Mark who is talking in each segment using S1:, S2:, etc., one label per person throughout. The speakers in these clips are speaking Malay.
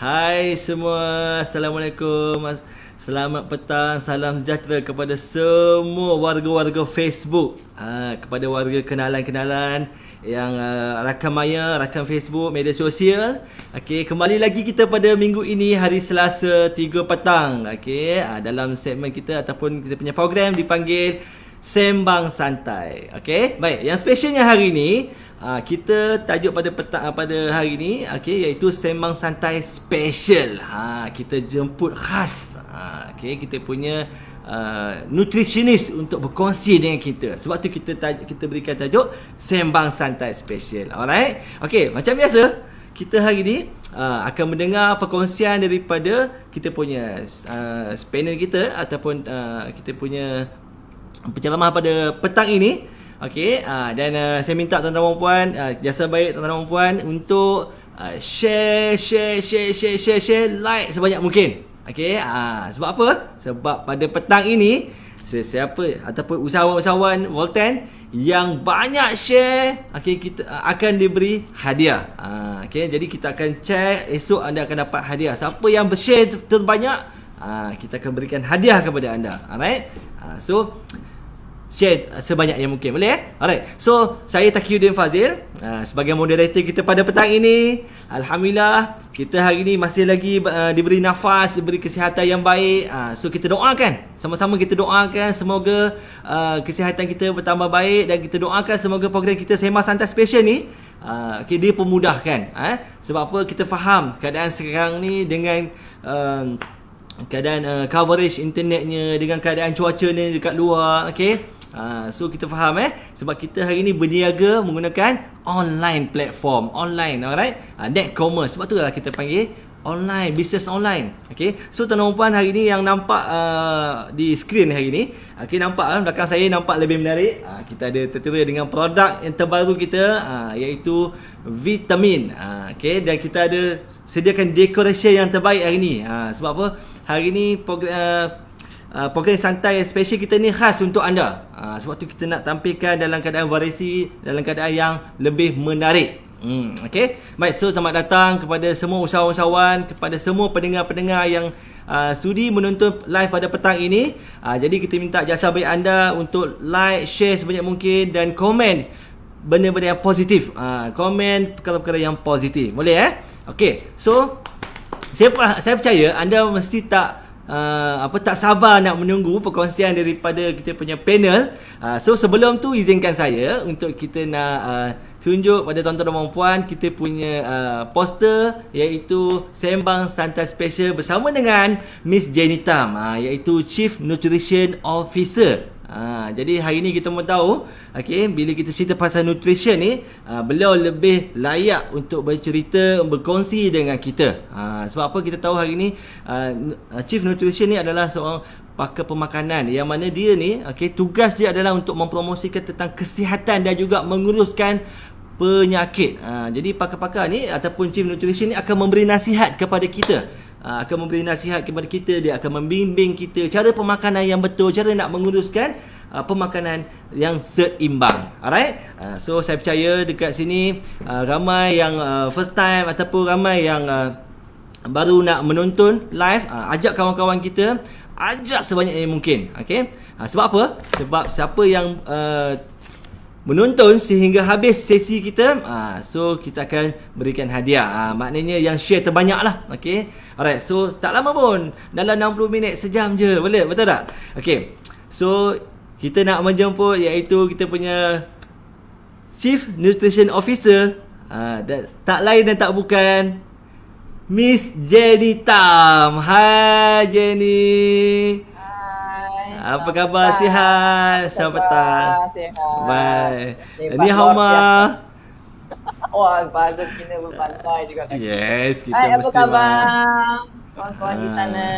S1: Hai semua, Assalamualaikum. Selamat petang, salam sejahtera kepada semua warga-warga Facebook, kepada warga kenalan-kenalan yang rakan maya, rakan Facebook, media sosial. Okey, kembali lagi kita pada minggu ini, hari Selasa 3 petang. Okey, dalam segmen kita ataupun kita punya program dipanggil Sembang Santai. Okey, baik. Yang specialnya hari ini, kita tajuk pada hari ini, okey, iaitu Sembang Santai Special. Kita jemput khas. Okey, kita punya nutritionist untuk berkongsi dengan kita. Sebab tu kita berikan tajuk Sembang Santai Special. Alright. Okey, macam biasa, kita hari ini akan mendengar perkongsian daripada kita punya panel kita ataupun kita punya penceramah pada petang ini. Okey, dan saya minta tuan-tuan dan puan, jasa baik tuan-tuan dan puan untuk share, like sebanyak mungkin. Okey, sebab apa? Sebab pada petang ini sesiapa ataupun usahawan-usahawan Volten yang banyak share, okey, kita akan diberi hadiah. Okey, jadi kita akan check, esok anda akan dapat hadiah. Siapa yang bershare terbanyak, kita akan berikan hadiah kepada anda. Alright. So share sebanyak yang mungkin. Boleh? Alright. So, saya Taqiyuddin Fazil, sebagai moderator kita pada petang ini. Alhamdulillah, kita hari ini masih lagi diberi nafas, diberi kesihatan yang baik. So, kita doakan. Sama-sama kita doakan semoga kesihatan kita bertambah baik. Dan kita doakan semoga program kita Sembang Santai Special ni dia pemudahkan. Sebab apa? Kita faham keadaan sekarang ni dengan keadaan coverage internetnya, dengan keadaan cuaca ni dekat luar. Okay, so kita faham sebab kita hari ni berniaga menggunakan online platform, online, alright, net commerce. Sebab tu lah kita panggil online, business online. Okay, so tuan-tuan dan puan, hari ni yang nampak di skrin hari ni, okay, nampak belakang saya nampak lebih menarik. Kita ada tertera dengan produk yang terbaru kita, iaitu vitamin. Okay, dan kita ada sediakan decoration yang terbaik hari ni. Sebab apa? Hari ni program santai special kita ni khas untuk anda. Sebab tu kita nak tampilkan dalam keadaan variasi, dalam keadaan yang lebih menarik. Okay, baik. So selamat datang kepada semua usahawan-usahawan, kepada semua pendengar-pendengar yang sudi menonton live pada petang ini. Jadi kita minta jasa baik anda untuk like, share sebanyak mungkin dan komen benda-benda yang positif. Komen perkara-perkara yang positif. Boleh Okay, so saya percaya anda mesti tak sabar nak menunggu perkongsian daripada kita punya panel. So sebelum tu, izinkan saya untuk kita nak tunjuk pada tuan-tuan dan puan kita punya poster, iaitu Sembang Santai Special bersama dengan Miss Jenny Tam, iaitu Chief Nutrition Officer. Jadi hari ni kita mahu tahu, okay, bila kita cerita pasal nutrition ni, beliau lebih layak untuk bercerita, berkongsi dengan kita. Sebab apa? Kita tahu hari ni Chief Nutrition ni adalah seorang pakar pemakanan, yang mana dia ni, okay, tugas dia adalah untuk mempromosikan tentang kesihatan dan juga menguruskan penyakit. Jadi pakar-pakar ni ataupun Chief Nutrition ni akan memberi nasihat kepada kita. Dia akan membimbing kita cara pemakanan yang betul, cara nak menguruskan pemakanan yang seimbang. Alright. So saya percaya dekat sini ramai yang first time ataupun ramai yang baru nak menonton live. Ajak kawan-kawan kita, ajak sebanyak yang mungkin. Okay. Sebab apa? Sebab siapa yang menonton sehingga habis sesi kita, so kita akan berikan hadiah. Maknanya yang share terbanyak lah. Okay. Alright, so tak lama pun, dalam 60 minit, sejam je. Boleh? Betul tak? Okay, so kita nak menjemput iaitu kita punya Chief Nutrition Officer, tak lain dan tak bukan Miss Jenny Tam. Hai Jenny. Apa khabar? Sihat? Selamat petang.
S2: Sihat.
S1: Baik. Ni hao ma.
S2: Wah, bahasa Cina berpantai juga kan.
S1: Yes, kita
S2: Hai,
S1: mesti.
S2: apa khabar? Kawan-kawan di sana.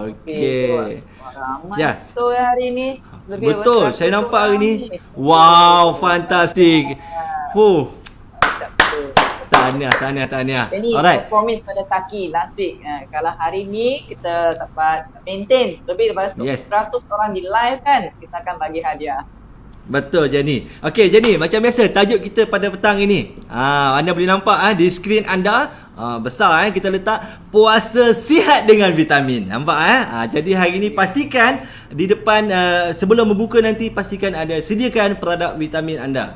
S1: Okey.
S2: Ramai
S1: Ya.
S2: betul hari ni. Lebih
S1: Betul, saya nampak hari ni. Wow, fantastik. Tahniah.
S2: Jadi,
S1: Alright.
S2: promise pada Taki last week. Kalau hari ni kita dapat maintain lebih daripada 100 orang di live kan, kita akan bagi hadiah.
S1: Betul Jenny. Okey Jenny, macam biasa tajuk kita pada petang ini. Anda boleh nampak di skrin anda besar kita letak puasa sihat dengan vitamin. Nampak jadi hari ini pastikan di depan sebelum membuka nanti pastikan ada sediakan produk vitamin anda.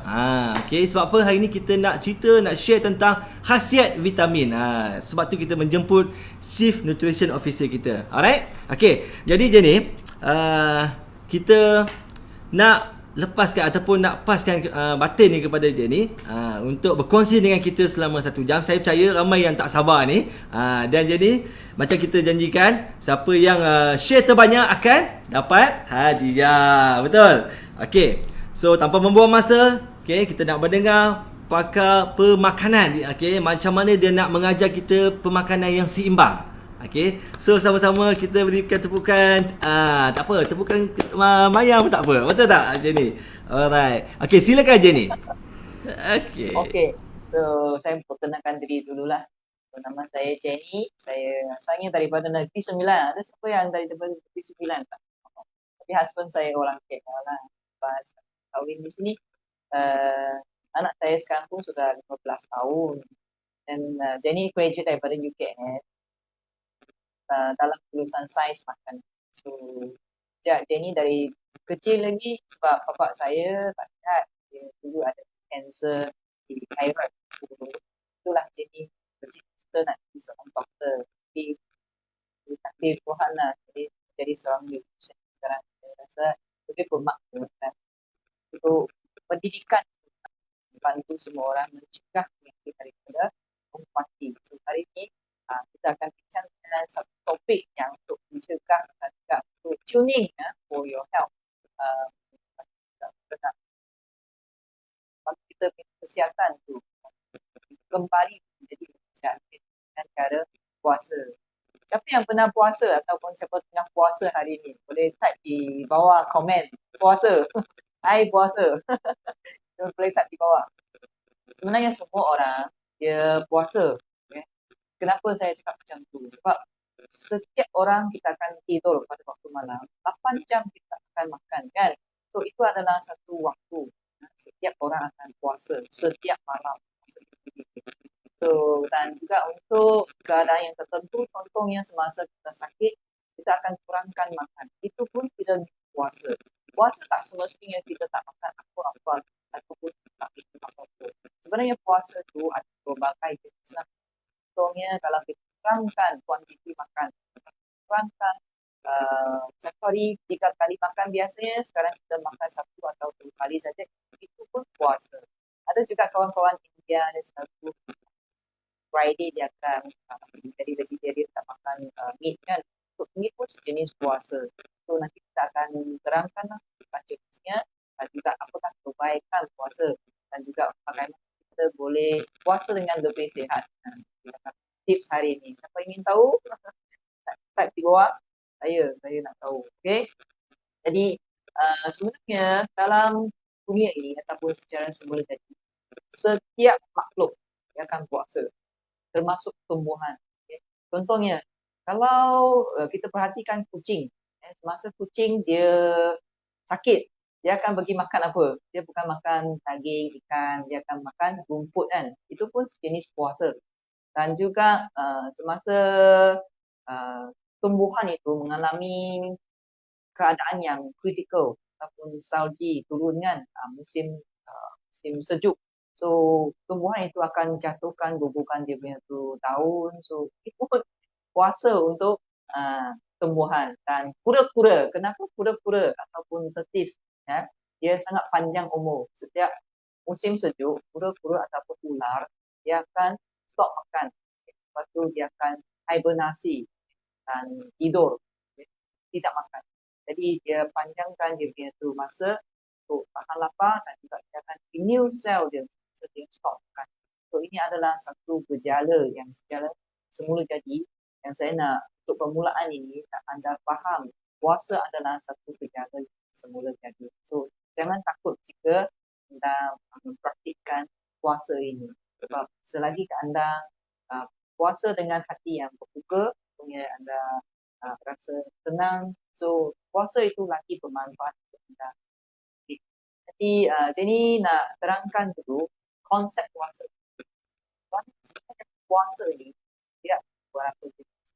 S1: Okey, sebab apa hari ini kita nak cerita, nak share tentang khasiat vitamin. Sebab tu kita menjemput Chief Nutrition Officer kita. Alright? Okey, jadi Jenny, kita nak lepaskan ataupun nak paskan batin ni kepada Jenny untuk berkongsi dengan kita selama 1 jam. Saya percaya ramai yang tak sabar ni. Dan Jenny, macam kita janjikan, siapa yang share terbanyak akan dapat hadiah. Betul? Okey. So tanpa membuang masa, kita nak mendengar pakar pemakanan. Macam mana dia nak mengajar kita pemakanan yang seimbang. So sama-sama kita berikan tepukan. Tak apa, tepukan mayang pun tak apa. Betul tak Jenny? Alright. Silakan Jenny.
S2: Okay. So saya perkenalkan diri dululah. So, nama saya Jenny. Saya asalnya daripada Negeri Sembilan. Ada siapa yang daripada Negeri Sembilan tak? Tapi husband saya orang KL lah. Lepas kahwin di sini. Anak saya sekarang pun sudah 15 tahun. Dan Jenny graduate daripada UKM. Dalam lulusan sains makan. So, Jenny dari kecil lagi sebab bapak saya tak sihat. Dia dulu ada kanser di thyroid. So, itulah Jenny bercita nak jadi seorang doktor. Tapi takdir Tuhan lah. Jadi seorang nutrition. Sekarang saya rasa lebih bermakna kan. Untuk pendidikan membantu semua orang mencegah penyakit daripada mati. So, hari ini kita akan bincang dengan satu topik yang untuk mencegah dan juga untuk tuning for your health. Bagi kita kesihatan tu kembali menjadi kesihatan dengan cara puasa. Siapa yang pernah puasa ataupun siapa tengah puasa hari ini, boleh type di bawah komen puasa. I puasa. Boleh type di bawah. Sebenarnya semua orang dia puasa. Kenapa saya cakap macam tu? Sebab setiap orang kita akan tidur pada waktu malam. 8 jam kita akan makan kan. So itu adalah satu waktu. Setiap orang akan puasa setiap malam. So dan juga untuk keadaan yang tertentu, contohnya semasa kita sakit, kita akan kurangkan makan. Itu pun tidak puasa. Puasa tak semestinya kita tak makan apa-apa ataupun tak minum apa-apa. Sebenarnya puasa tu ada berbagai jenis. Contohnya kalau kita kurangkan kuantiti makan, kurangkan satu hari 3 kali makan biasanya, sekarang kita makan 1 atau 2 kali saja, itu pun puasa. Ada juga kawan-kawan India ada satu Friday dia akan jadi vegetarian, tak makan meat kan. So, ini pun sejenis puasa. So nanti kita akan terangkan jenisnya dan juga apakah kebaikan puasa dan juga bagaimana kita boleh puasa dengan lebih sihat. Tips hari ini. Siapa ingin tahu? Type di bawah. Saya nak tahu. Okay. Jadi sebenarnya dalam dunia ini ataupun secara semula jadi, setiap makhluk yang akan puasa, termasuk tumbuhan. Okay. Contohnya, kalau kita perhatikan kucing, semasa kucing dia sakit, dia akan bagi makan apa? Dia bukan makan daging, ikan, dia akan makan rumput kan. Itu pun sejenis puasa. Dan juga semasa tumbuhan itu mengalami keadaan yang kritikal ataupun salji turun kan, musim sejuk. So tumbuhan itu akan jatuhkan guguran dia punya tu daun. So itu pun puasa untuk tumbuhan. Dan kura-kura, kenapa kura-kura ataupun tertis dia sangat panjang umur. Setiap musim sejuk, kura-kura ataupun ular dia akan stop makan. Lepas tu dia akan hibernasi dan tidur. Tidak makan. Jadi dia panjangkan dia punya tu masa untuk tahan lapar dan juga dia akan renew sel dia. So dia stop makan. So ini adalah satu gejala yang secara semula jadi. Yang saya nak untuk permulaan ini nak anda faham puasa adalah satu gejala yang semula jadi. So jangan takut jika anda mempraktikkan puasa ini. Sebab selagi anda puasa dengan hati yang berbuka, punya anda rasa tenang, so puasa itu lagi bermanfaat untuk anda. Jadi Jenny nak terangkan dulu konsep puasa. Sebenarnya puasa ini tidak berapa jenis.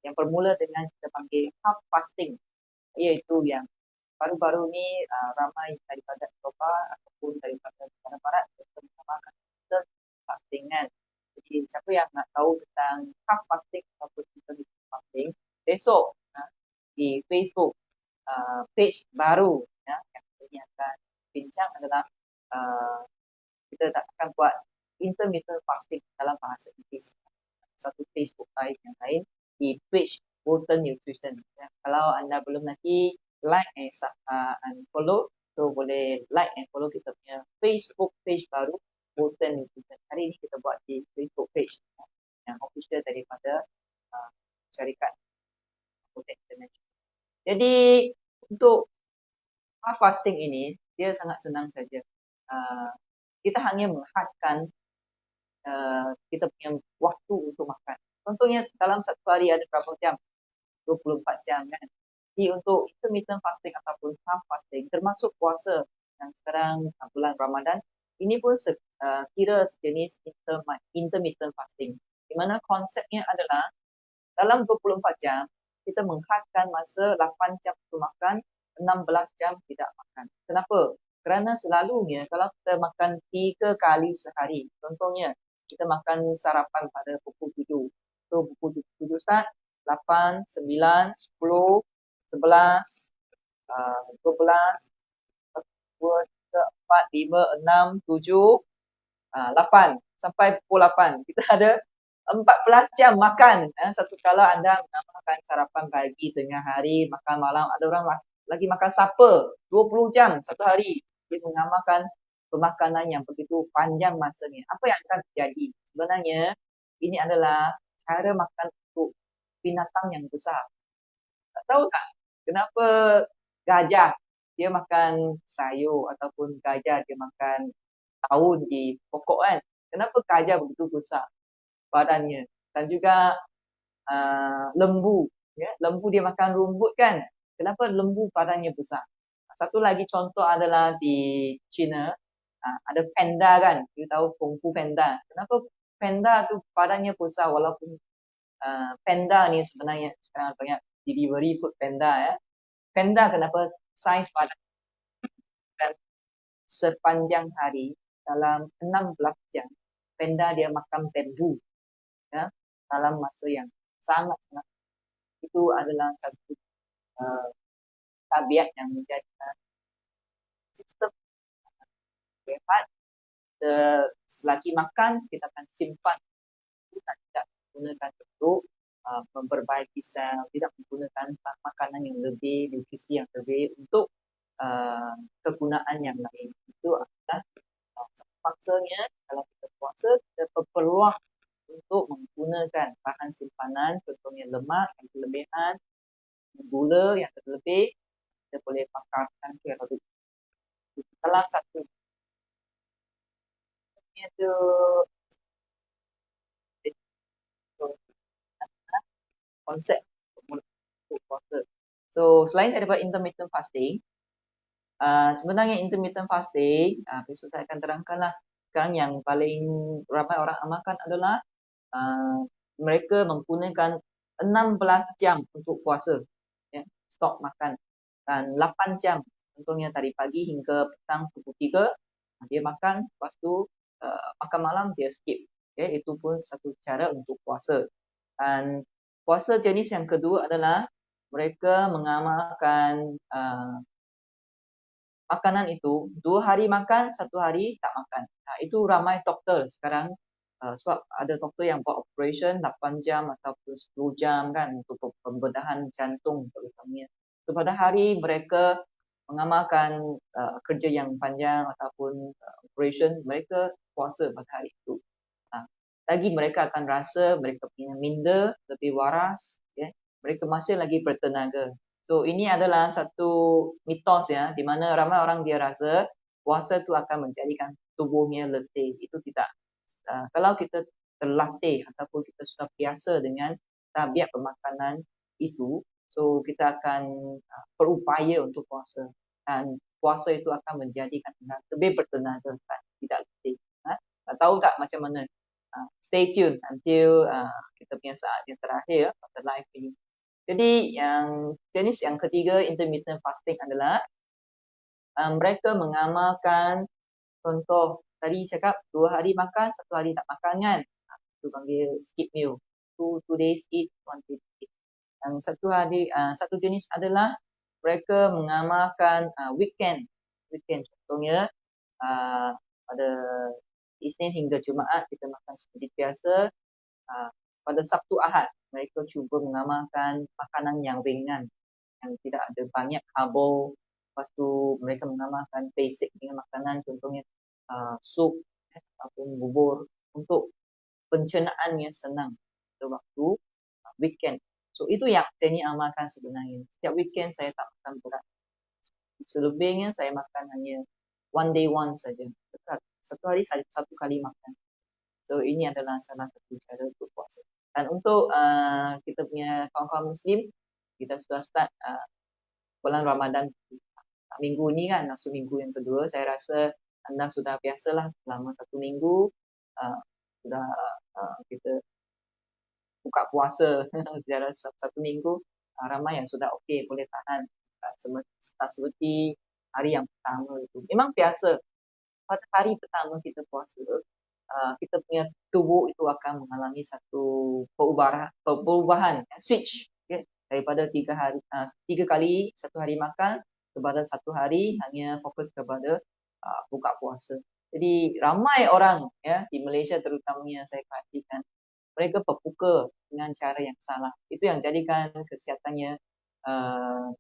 S2: Yang bermula dengan kita panggil half fasting, iaitu yang baru-baru ni ramai daripada Eropah ataupun daripada negara barat mereka menamakan fasting kan. Jadi siapa yang nak tahu tentang half fasting ataupun intermittent fasting, besok di Facebook page baru yang kita akan bincang adalah kita akan buat intermittent fasting dalam bahasa Inggeris. Satu Facebook live yang lain di page Bolton Nutrition. Kalau anda belum lagi like and follow, so boleh like and follow kita punya Facebook page baru Bolton Nutrition. Hari ini kita buat di Facebook page yang official daripada syarikat Bolton International. Jadi untuk fasting ini dia sangat senang saja. Kita hanya menghadkan kita punya waktu untuk makan. Contohnya dalam satu hari ada berapa jam? 24 jam kan. Jadi untuk intermittent fasting ataupun half fasting termasuk puasa yang sekarang bulan Ramadan, ini pun kira sejenis intermittent fasting. Di mana konsepnya adalah dalam 24 jam kita menghadkan masa 8 jam untuk makan, 16 jam tidak makan. Kenapa? Kerana selalunya kalau kita makan 3 kali sehari, contohnya kita makan sarapan pada pukul 7. So pukul 7 start, 8, 9, 10, 11, 12, 2, 3, 4, 5, 6, 7, 8. Sampai pukul 8. Kita ada 14 jam makan. Satu kala anda menamakan sarapan pagi, tengah hari, makan malam. Ada orang lagi makan supper 20 jam satu hari. Dia menamakan pemakanan yang begitu panjang masanya. Apa yang akan terjadi? Sebenarnya ini adalah cara makan untuk binatang yang besar. Tak tahu tak kenapa gajah dia makan sayur ataupun gajah dia makan daun di pokok kan? Kenapa gajah begitu besar badannya? Dan juga lembu, ya, lembu dia makan rumput kan? Kenapa lembu badannya besar? Satu lagi contoh adalah di China, ada panda kan, you tahu Kung Fu Panda. Kenapa panda tu badannya besar walaupun panda ni sebenarnya sekarang banyak delivery food panda ya. Panda kenapa saiz badan dan sepanjang hari dalam 16 jam panda dia makan bambu ya, dalam masa yang sangat-sangat. Itu adalah satu tabiat yang menjadikan sistem sehat. Selagi makan kita akan simpan, kita tidak menggunakan untuk memperbaiki sel, tidak menggunakan makanan yang lebih, nutrisi yang lebih untuk kegunaan yang lain. Itu adalah maksudnya kalau kita puasa kita berpeluang untuk menggunakan bahan simpanan, contohnya lemak yang berlebihan, gula yang terlebih, kita boleh pakarkan kalori. Salah satu itu konsep untuk puasa. So selain daripada intermittent fasting, sebenarnya intermittent fasting, besok saya akan terangkanlah. Sekarang yang paling ramai orang amalkan adalah mereka menggunakan 16 jam untuk puasa, ya, stop makan, dan 8 jam contohnya tadi pagi hingga petang pukul 3 dia makan, lepas tu makan malam dia skip, ya, itu pun satu cara untuk puasa. Dan puasa jenis yang kedua adalah mereka mengamalkan makanan itu 2 hari makan, 1 hari tak makan. Itu ramai doktor sekarang sebab ada doktor yang buat operation 8 jam ataupun 10 jam kan untuk pembedahan jantung terutamanya. So pada hari mereka mengamalkan kerja yang panjang ataupun operation, mereka puasa pada hari itu. Lagi mereka akan rasa mereka punya minda lebih waras, ya. Mereka masih lagi bertenaga. So ini adalah satu mitos ya, di mana ramai orang dia rasa puasa itu akan menjadikan tubuhnya letih. Itu tidak. Kalau kita terlatih ataupun kita sudah biasa dengan tabiat pemakanan itu, so kita akan berupaya untuk puasa. dan puasa itu akan menjadikan anda lebih bertenaga dan tidak letih. Tak tahu tak macam mana? Stay tune until kita punya saat yang terakhir pada live ini. Jadi yang jenis yang ketiga intermittent fasting adalah mereka mengamalkan contoh tadi cakap 2 hari makan, 1 hari tak makan kan. Itu panggil skip meal. 2 days eat, 1 day eat. Yang satu jenis adalah mereka mengamalkan weekend. Contohnya pada Isnin hingga Jumaat kita makan seperti biasa. Pada Sabtu Ahad mereka cuba mengamalkan makanan yang ringan, yang tidak ada banyak karbo. Lepas tu mereka mengamalkan basic dengan makanan, contohnya sup ataupun bubur untuk pencernaan yang senang pada waktu weekend. So itu yang saya ni amalkan sebenarnya. Setiap weekend saya tak makan berat. Selebihnya saya makan hanya one day once saja. Satu hari satu kali makan. So ini adalah salah satu cara untuk puasa. Dan untuk kita punya kawan-kawan Muslim, kita sudah start bulan Ramadan minggu ni kan, masuk minggu yang kedua. Saya rasa anda sudah biasalah selama 1 minggu sudah kita buka puasa secara 1 minggu. Ramai yang sudah okey boleh tahan seperti hari yang pertama itu. Memang biasa pada hari pertama kita puasa, kita punya tubuh itu akan mengalami satu perubahan switch daripada 3 kali 1 hari makan kepada 1 hari hanya fokus kepada buka puasa. Jadi ramai orang di Malaysia terutamanya saya perhatikan mereka berbuka dengan cara yang salah. Itu yang jadikan kesihatannya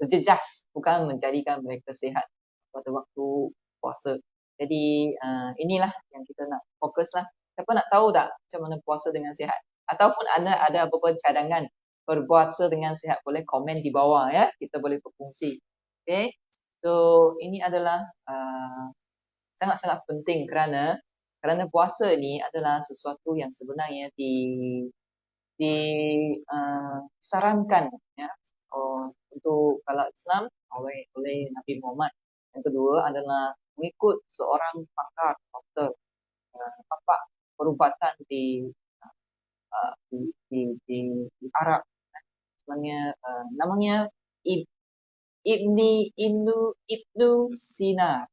S2: terjejas, bukan menjadikan mereka sihat pada waktu puasa. Jadi inilah yang kita nak fokuslah. Siapa nak tahu tak macam mana puasa dengan sihat? Ataupun anda ada apa-apa cadangan berpuasa dengan sihat, boleh komen di bawah ya. Kita boleh berkongsi. Okay. So ini adalah sangat-sangat penting kerana puasa ni adalah sesuatu yang sebenarnya disarankan untuk kalau Islam oleh Nabi Muhammad. Yang kedua adalah mengikut seorang pakar doktor pakar perubatan di Arab. Sebenarnya namanya Ibnu Sina.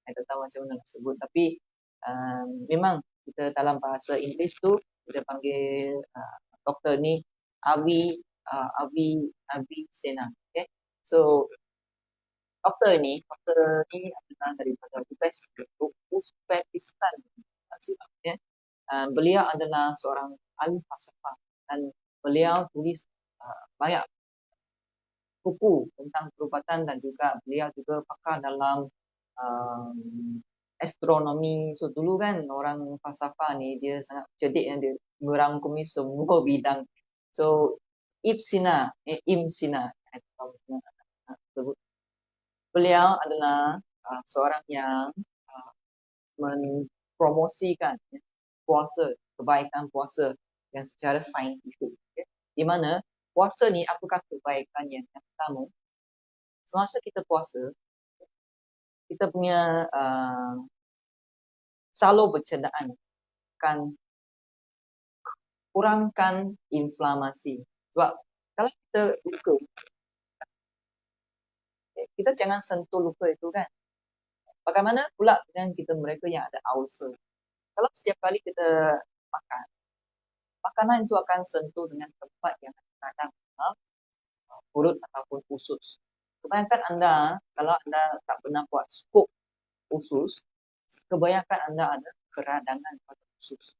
S2: Saya tak tahu macam mana nak sebut, tapi memang kita dalam bahasa Inggeris tu kita panggil doktor ni Avi Sena. Okay. So doktor ni adalah daripada Uzbekistan. Beliau adalah seorang ahli falsafah dan beliau tulis banyak buku tentang perubatan dan juga beliau juga pakar dalam astronomi. So dulu kan orang falsafah ni dia sangat cerdik yang dia merangkumi semua bidang. So Ibn Sina beliau adalah seorang yang mempromosikan puasa, kebaikan puasa yang secara saintifik. Di mana puasa ni apakah kebaikannya? Yang pertama, semasa kita puasa, kita punya salur pencernaan akan kurangkan inflamasi. Sebab kalau kita luka, kita jangan sentuh luka itu kan. Bagaimana pula dengan mereka yang ada ulcer? Kalau setiap kali kita makan, makanan itu akan sentuh dengan tempat yang kadang perut ataupun usus. Kebanyakan anda, kalau anda tak pernah buat scope usus, kebanyakan anda ada keradangan pada usus.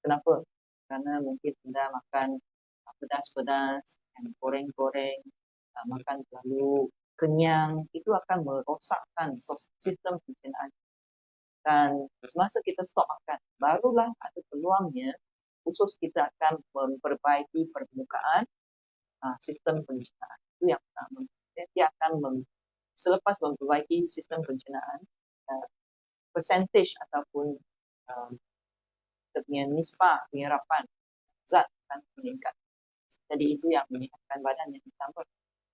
S2: Kenapa? Kerana mungkin anda makan pedas-pedas, yang goreng-goreng, makan terlalu kenyang, itu akan merosakkan sistem pencernaan. Dan semasa kita stop makan, barulah ada peluangnya usus kita akan memperbaiki permukaan sistem pencernaan. Itu yang pertama. Dia akan selepas memperbaiki sistem pencernaan, percentage ataupun kita punya nisbah penyerapan zat akan meningkat. Jadi itu yang meningkatkan badan yang pertama.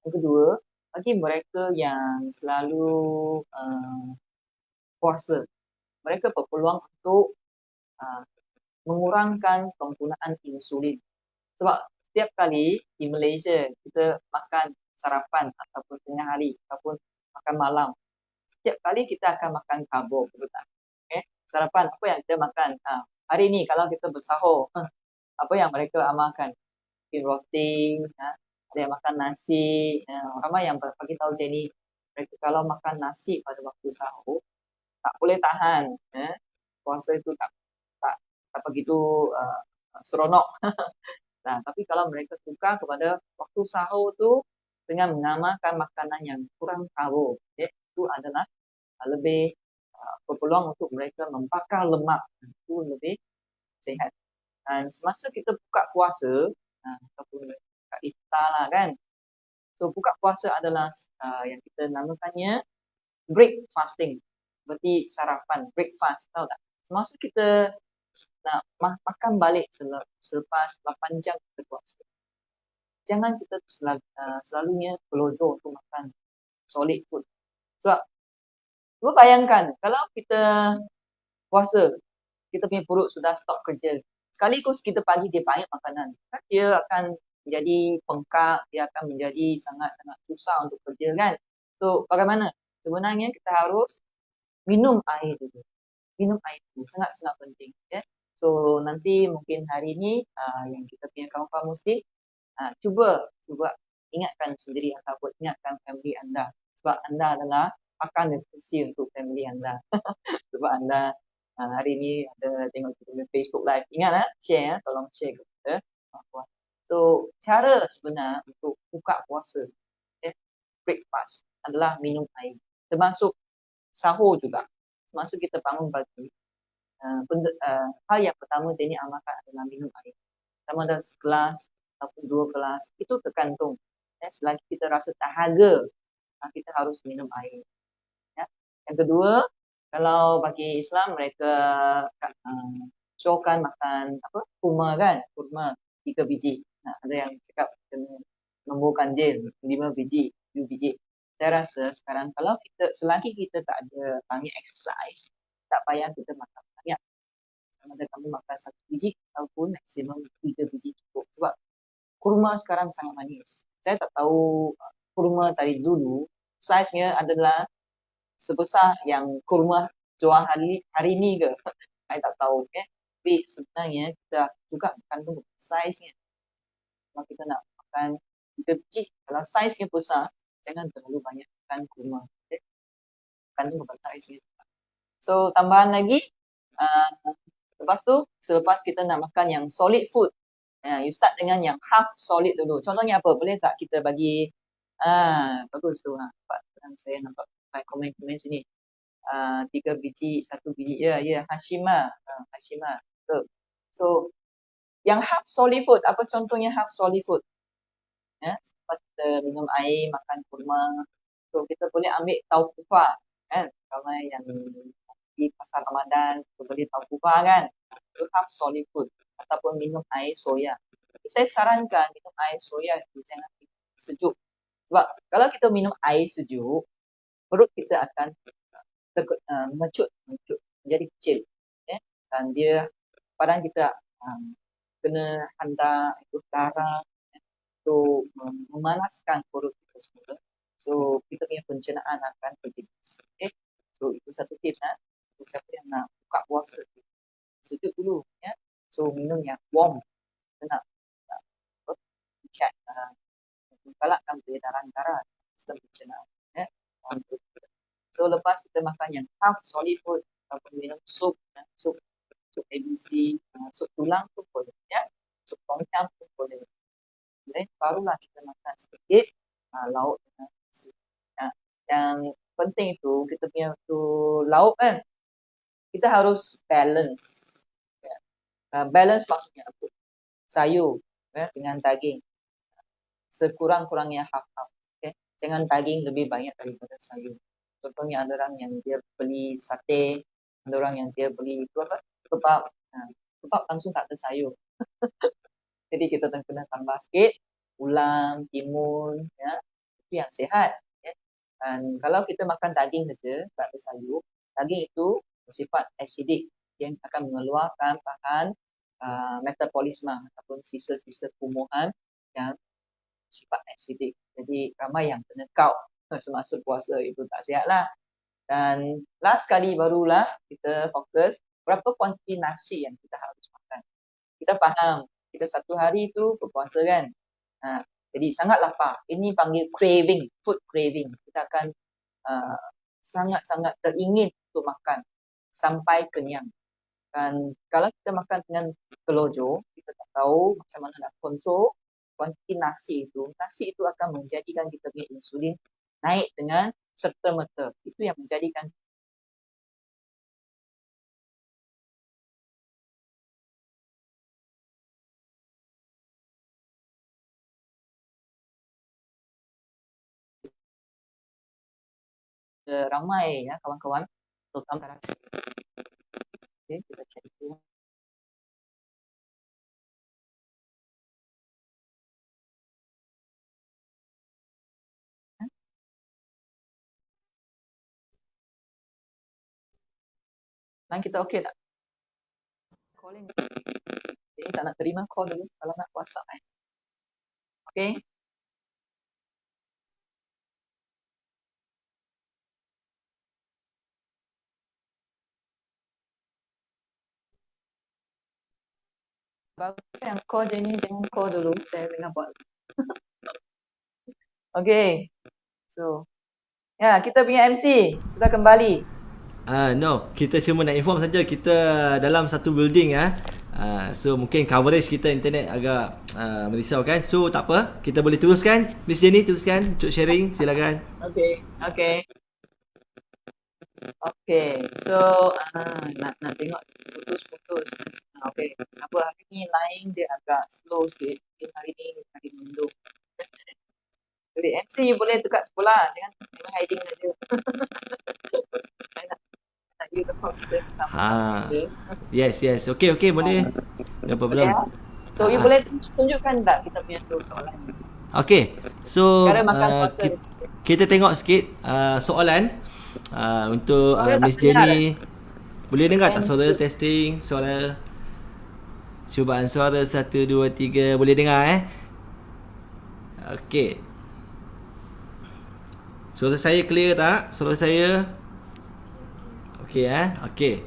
S2: Yang kedua, bagi mereka yang selalu puasa, mereka berpeluang untuk mengurangkan penggunaan insulin. Sebab setiap kali di Malaysia kita makan sarapan ataupun tengah hari ataupun makan malam, setiap kali kita akan makan karbo, betul tak? Okay. Sarapan apa yang kita makan? Hari ni kalau kita bersahur, apa yang mereka amalkan? Mungkin roti, ada yang makan nasi. Ramai yang bagi tahu saya ni, mereka kalau makan nasi pada waktu sahur, tak boleh tahan. Puasa itu tak begitu seronok. Nah, tapi kalau mereka suka kepada waktu sahur tu dengan mengamalkan makanan yang kurang karbo, itu adalah lebih berpeluang untuk mereka membakar lemak, itu lebih sihat. Dan semasa kita buka puasa, ataupun buka iftar lah kan, so buka puasa adalah yang kita namakannya break fasting, berarti sarapan, breakfast, tahu tak? Semasa kita nak makan balik selepas 8 jam kita puasa, jangan kita selalunya pelodor untuk makan solid food. Sebab cuba bayangkan kalau kita puasa, kita punya perut sudah stop kerja, sekaligus kita pagi dia banyak makanan, kan dia akan menjadi bengkak, dia akan menjadi sangat-sangat susah untuk kerja kan. So bagaimana? Sebenarnya kita harus minum air dulu. Minum air dulu, sangat-sangat penting. So nanti mungkin hari ni yang kita punya kawan-kawan muslim, cuba ingatkan sendiri ataupun ingatkan family anda. Sebab anda adalah pakan nutrisi untuk family anda. Sebab anda hari ni ada tengok kita Facebook live. Ingat share, tolong share ke kita. So cara sebenar untuk buka puasa, breakfast adalah minum air. Termasuk sahur juga. Semasa kita bangun pagi, hal yang pertama saya ni amalkan adalah minum air. Sama ada segelas ataupun 2 gelas, itu tergantung. Selagi kita rasa dahaga, kita harus minum air. Yang kedua, kalau bagi Islam mereka syorkan makan kurma kan, kurma 3 biji. Ada yang cakap kena nombor ganjil 5 biji, 7 biji. Saya rasa sekarang kalau selagi kita tak ada banyak exercise, tak payah kita makan banyak. Sama ada kamu makan 1 biji ataupun maksimum 3 biji cukup. Sebab kurma sekarang sangat manis. Saya tak tahu kurma tadi dulu saiznya adalah sebesar yang kurma jual hari ni ke. Saya tak tahu. Tapi sebenarnya kita juga kandung saiznya. Kalau kita nak makan 3 biji, kalau saiznya besar, jangan terlalu banyak makan kurma. Kandung saiznya. So tambahan lagi, lepas tu selepas kita nak makan yang solid food, you start dengan yang half solid dulu. Contohnya apa? Boleh tak kita bagi bagus tu. Saya nampak komen-komen sini. 3 biji, 1 biji. Ya, Hashima. So yang half solid food, apa contohnya half solid food? Selepas kita minum air, makan kurma, so kita boleh ambil taufufa kan. Ramai yang di pasar Ramadan kita beli taufufa kan. Itu half solid food. Ataupun minum air soya. Saya sarankan minum air soya itu jangan sejuk. Sebab kalau kita minum air sejuk, perut kita akan mengecut menjadi kecil. Dan dia badan kita kena hantar itu darah untuk memanaskan perut kita semula. So kita punya pencernaan akan terjejas. So itu satu tips. Untuk siapa yang nak buka puasa, sejuk dulu. So minum yang warm. Kita nak chat menggalakkan peredaran darah sistem pencernaan. So lepas kita makan yang half solid food ataupun minum sup ABC, sup tulang pun boleh, sup tom yum pun boleh. Kemudian barulah kita makan sedikit lauk dengan nasi. Yang penting itu kita punya lauk kan, kita harus balance. Balance maksudnya apa? Sayur dengan daging. Sekurang-kurangnya half-half. Jangan daging lebih banyak daripada sayur. Contohnya ada orang yang dia beli sate, ada orang yang dia beli kebab. Kebab langsung tak ada sayur. Jadi kita kena tambah sikit ulam, timun, itu yang sihat. Ya. Dan kalau kita makan daging saja, tak ada sayur, daging itu bersifat asidik yang akan mengeluarkan bahan metabolisme ataupun sisa-sisa tumbuhan yang sifat asidik. Jadi ramai yang kena kau semasa puasa, itu tak sihat lah. Dan last sekali barulah kita fokus berapa kuantiti nasi yang kita harus makan. Kita faham, kita satu hari tu berpuasa kan. Jadi sangat lapar. Ini panggil craving, food craving. Kita akan sangat-sangat teringin untuk makan sampai kenyang. Dan kalau kita makan dengan kelojo, kita tak tahu macam mana nak kontrol kuantiti nasi itu. Nasi itu akan menjadikan kita punya insulin naik dengan serta-merta. Itu yang menjadikan ramai ya kawan-kawan, terutama masyarakat. Okay, kita cek itu. Line kita okey tak? Calling. Jadi tak nak terima call dulu kalau nak WhatsApp Okey. Bagus yang call je ni, jangan call dulu. Saya tengah buat. Okey. So, ya, kita punya MC sudah kembali.
S1: No, kita cuma nak inform saja kita dalam satu building so mungkin coverage kita internet agak merisau kan. So tak apa, kita boleh teruskan. Miss Jenny teruskan untuk sharing, silakan.
S2: Okey. Okey. So, nak tengok putus-putus. Okey. Apa hari ni line dia agak slow sikit. Hari ni hari minggu. Jadi MC boleh dekat sekolah, jangan hiding saja. Saya nak you record kita bersama-sama.
S1: Yes. Okey, boleh. No problem.
S2: Okay, so you boleh tunjukkan tak kita punya tu soalan ni?
S1: Okey. So
S2: makan
S1: kita tengok sikit soalan untuk Miss Jenny. Boleh dengar tak suara? Testing suara. Cubaan suara 1 2 3. Boleh dengar Okey. Suara saya clear tak? Suara saya okey Okey.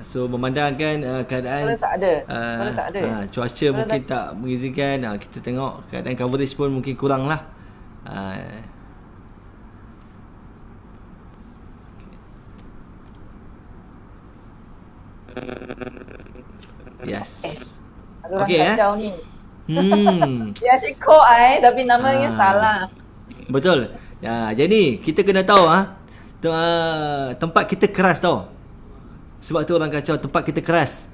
S1: So memandangkan keadaan
S2: tak ada.
S1: Cuaca mungkin tak mengizinkan. Kita tengok keadaan coverage pun mungkin kurang lah. Yes.
S2: Okey kacau ni. Dia asyik call tapi namanya salah.
S1: Betul. Jadi kita kena tahu tempat kita keras tau. Sebab tu orang kacau tempat kita keras.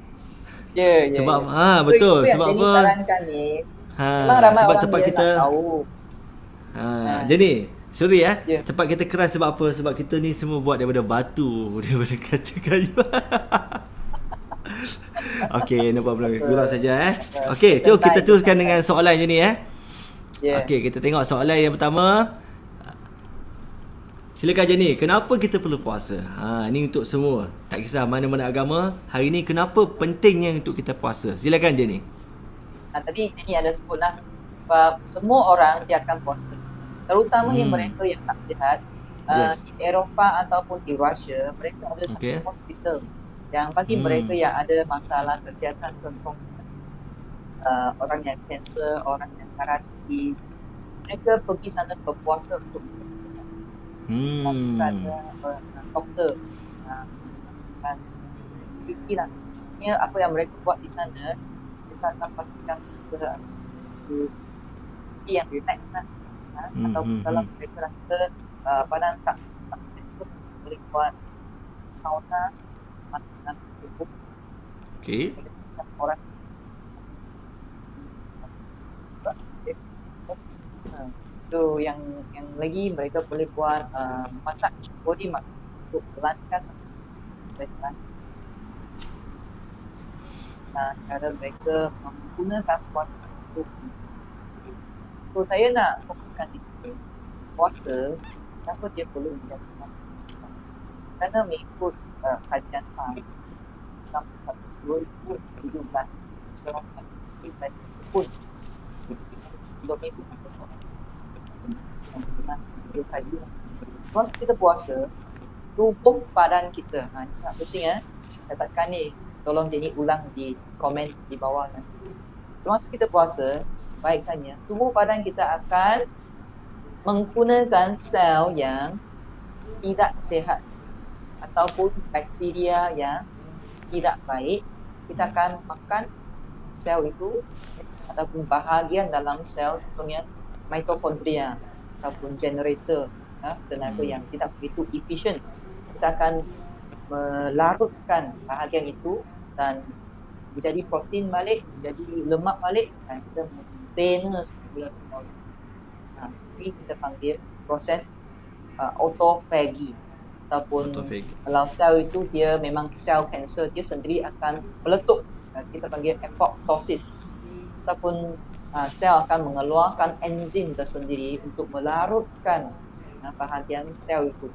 S2: Ya.
S1: Sebab betul. Sebab apa?
S2: Sarankan ni.
S1: Sebab tempat kita tahu. Jadi sorry tempat kita keras sebab apa? Sebab kita ni semua buat daripada batu, daripada kaca kayu. Okey, no problem. Kurang saja Okey, jom kita teruskan dengan soalan je ni Okey, kita tengok soalan yang pertama. Silakan Jenny, kenapa kita perlu puasa? Ni untuk semua. Tak kisah mana-mana agama. Hari ni kenapa pentingnya untuk kita puasa? Silakan Jenny.
S2: Tadi Jenny ada sebut lah. Semua orang dia akan puasa. Terutamanya mereka yang tak sihat. Di Eropah ataupun di Rusia, mereka ada satu hospital yang bagi mereka yang ada masalah kesihatan, contoh orang yang kanser, orang yang darah tinggi, mereka pergi sana berpuasa untuk ada doktor dan fikirlah apa yang mereka buat di sana, kita akan pastikan kita yang relax ataupun kalau mereka rasa badan tak boleh buat sauna panas tubuh. Orang so yang lagi mereka boleh buat massage body massage untuk melanckan mereka. Cara mereka menggunakan puasa untuk So saya nak fokuskan di sini. Puasa, kenapa dia perlu menjadi kerana mengikut kajian sains dalam 2017 seorang saintis tadi pun sebelum itu orang saintis yang pernah kaji once kita puasa tubuh badan kita ini sangat penting saya tekan ni tolong Jenny ulang di komen di bawah nanti. Semasa kita puasa baikkannya tubuh badan kita akan menggunakan sel yang tidak sihat ataupun bakteria yang tidak baik. Kita akan makan sel itu ataupun bahagian dalam sel contohnya mitokondria ataupun generator tenaga yang tidak begitu efisien. Kita akan melarutkan bahagian itu dan menjadi protein balik, menjadi lemak balik dan kita maintenance semula sel. Ini kita panggil proses autophagy ataupun kalau sel itu dia memang sel kanser, dia sendiri akan meletup. Kita panggil apoptosis ataupun sel akan mengeluarkan enzim tersendiri untuk melarutkan bahagian sel itu.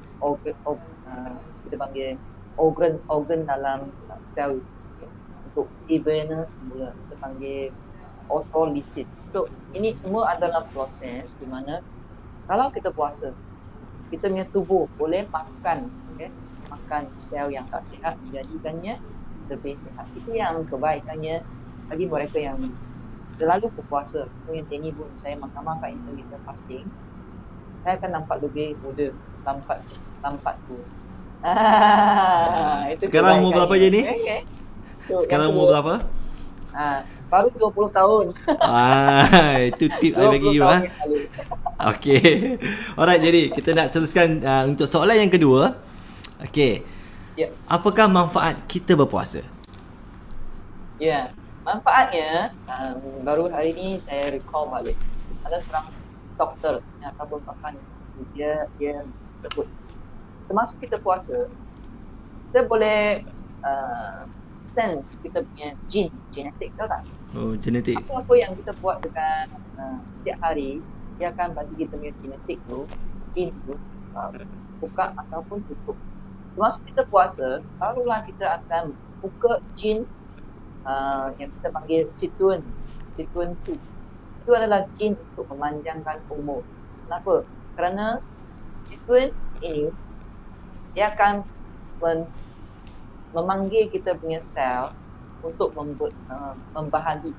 S2: Kita panggil organ dalam sel itu untuk evanes semula. Kita panggil autolysis. So ini semua adalah proses di mana kalau kita puasa kita punya tubuh boleh makan makan sel yang tak sihat menjadikannya lebih sihat. Itu yang kebaikannya bagi mereka yang selalu berpuasa. Yang Jenny pun saya makan intermittent fasting, saya akan nampak lebih muda, lambat tu.
S1: Sekarang umur berapa Jenny?
S2: So,
S1: sekarang umur berapa?
S2: Baru 20 tahun.
S1: Itu tip I bagi you Okay. Alright, jadi kita nak teruskan untuk soalan yang kedua. Okay.
S2: Yeah.
S1: Apakah manfaat kita berpuasa?
S2: Ya, manfaatnya baru hari ni saya recall balik. Ada seorang doktor ataupun pakar dia sebut semasa kita puasa kita boleh sense kita punya genetik, tahu tak?
S1: Oh, genetik.
S2: Apa yang kita buat dengan setiap hari dia akan bagi kita punya genetik tu, gene tu buka ataupun tutup. Semasa kita puasa, barulah kita akan buka gene yang kita panggil Citruin 2. Itu adalah gene untuk memanjangkan umur. Kenapa? Kerana Citruin ini dia akan memanggil kita punya sel untuk membahagi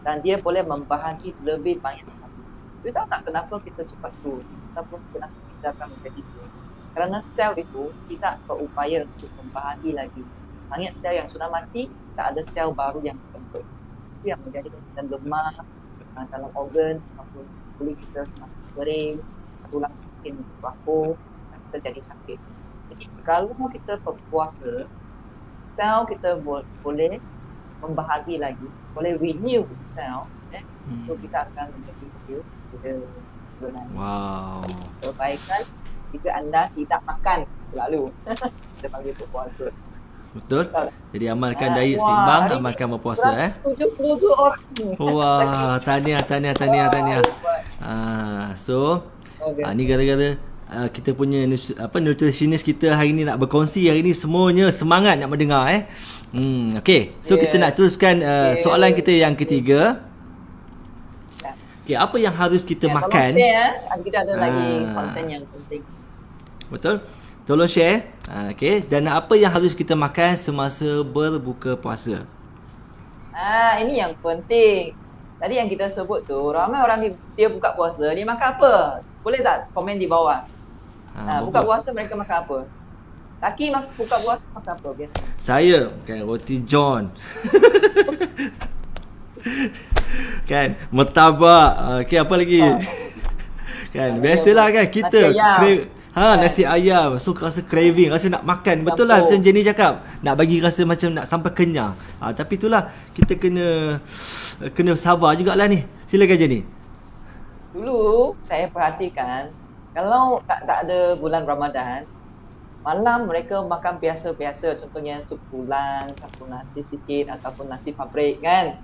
S2: dan dia boleh membahagi lebih banyak lagi. Kita tahu tak kenapa kita cepat tua ataupun kenapa kita akan menjadi tua? Kerana sel itu tidak berupaya untuk membahagi lagi. Banyak sel yang sudah mati, tak ada sel baru yang terbentuk. Itu yang menjadikan kita lemah dalam organ ataupun kulit kita semakin kering, tulang semakin rapuh, kita jadi sakit. Jadi kalau kita berpuasa, sel kita boleh membahagi lagi, boleh renew sel, so kita akan menjadi hidup bulan.
S1: Wow.
S2: Kebaikan jika anda tidak makan selalu. Kita panggil berpuasa.
S1: Betul. Jadi amalkan diet seimbang, amalkan berpuasa
S2: 172 orang.
S1: Wah, tahniah. So ni gara-gara kita punya nutritionist kita hari ni nak berkongsi hari ni, semuanya semangat nak mendengar Okay, so kita nak teruskan soalan kita yang ketiga. Okay, apa yang harus kita makan?
S2: Tolong share, kita ada lagi konten yang penting.
S1: Betul. Tolong share. Okay, dan apa yang harus kita makan semasa berbuka puasa?
S2: Ini yang penting. Tadi yang kita sebut tu, ramai orang dia buka puasa, dia makan apa? Boleh tak komen di bawah? Buka puasa mereka makan apa? Laki buka puasa makan apa biasa?
S1: Saya kan roti john. Kan martabak. Okay, apa lagi? Kan biasalah kan kita nasi ayam. So rasa craving, rasa nak makan. Betul lah macam Jenny cakap, nak bagi rasa macam nak sampai kenyang. Tapi itulah kita kena sabar jugalah ni. Silakan Jenny.
S2: Dulu saya perhatikan kalau tak ada bulan Ramadan, malam mereka makan biasa-biasa, contohnya sup tulang, satu nasi sikit ataupun nasi pabrik kan.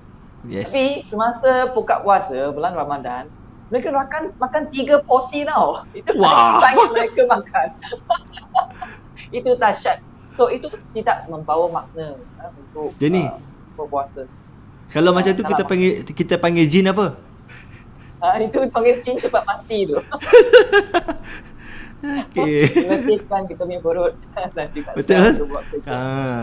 S1: Yes.
S2: Tapi semasa buka puasa bulan Ramadan, mereka makan 3 porsi tau. Itu saking
S1: Wah.
S2: banyak mereka makan. Itu dahsyat. So itu tidak membawa makna untuk
S1: Jadi
S2: berpuasa.
S1: kalau macam tu
S2: Salah makna.
S1: kita panggil jin apa?
S2: Itu panggil jin cepat mati tu.
S1: Okey.
S2: Meletihkan kita punya perut dan juga sel
S1: Betul?
S2: untuk buat kerja.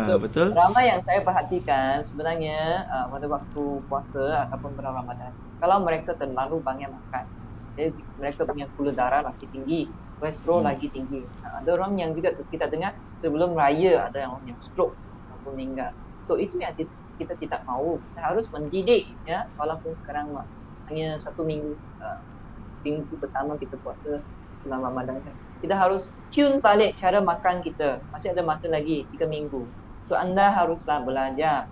S2: So,
S1: Betul.
S2: ramai yang saya perhatikan sebenarnya pada waktu puasa ataupun bulan Ramadan, kalau mereka terlalu banyak makan, jadi mereka punya gula darah lagi tinggi, kolesterol lagi tinggi. Ada orang yang juga kita dengar sebelum raya ada orang yang stroke ataupun meninggal. So itu yang kita tidak mahu. Kita harus mendidik, ya, walaupun sekarang hanya 1 minggu, minggu pertama kita puasa bulan Ramadan kan. Kita harus tune balik cara makan kita. Masih ada masa lagi 3 minggu. So anda haruslah belajar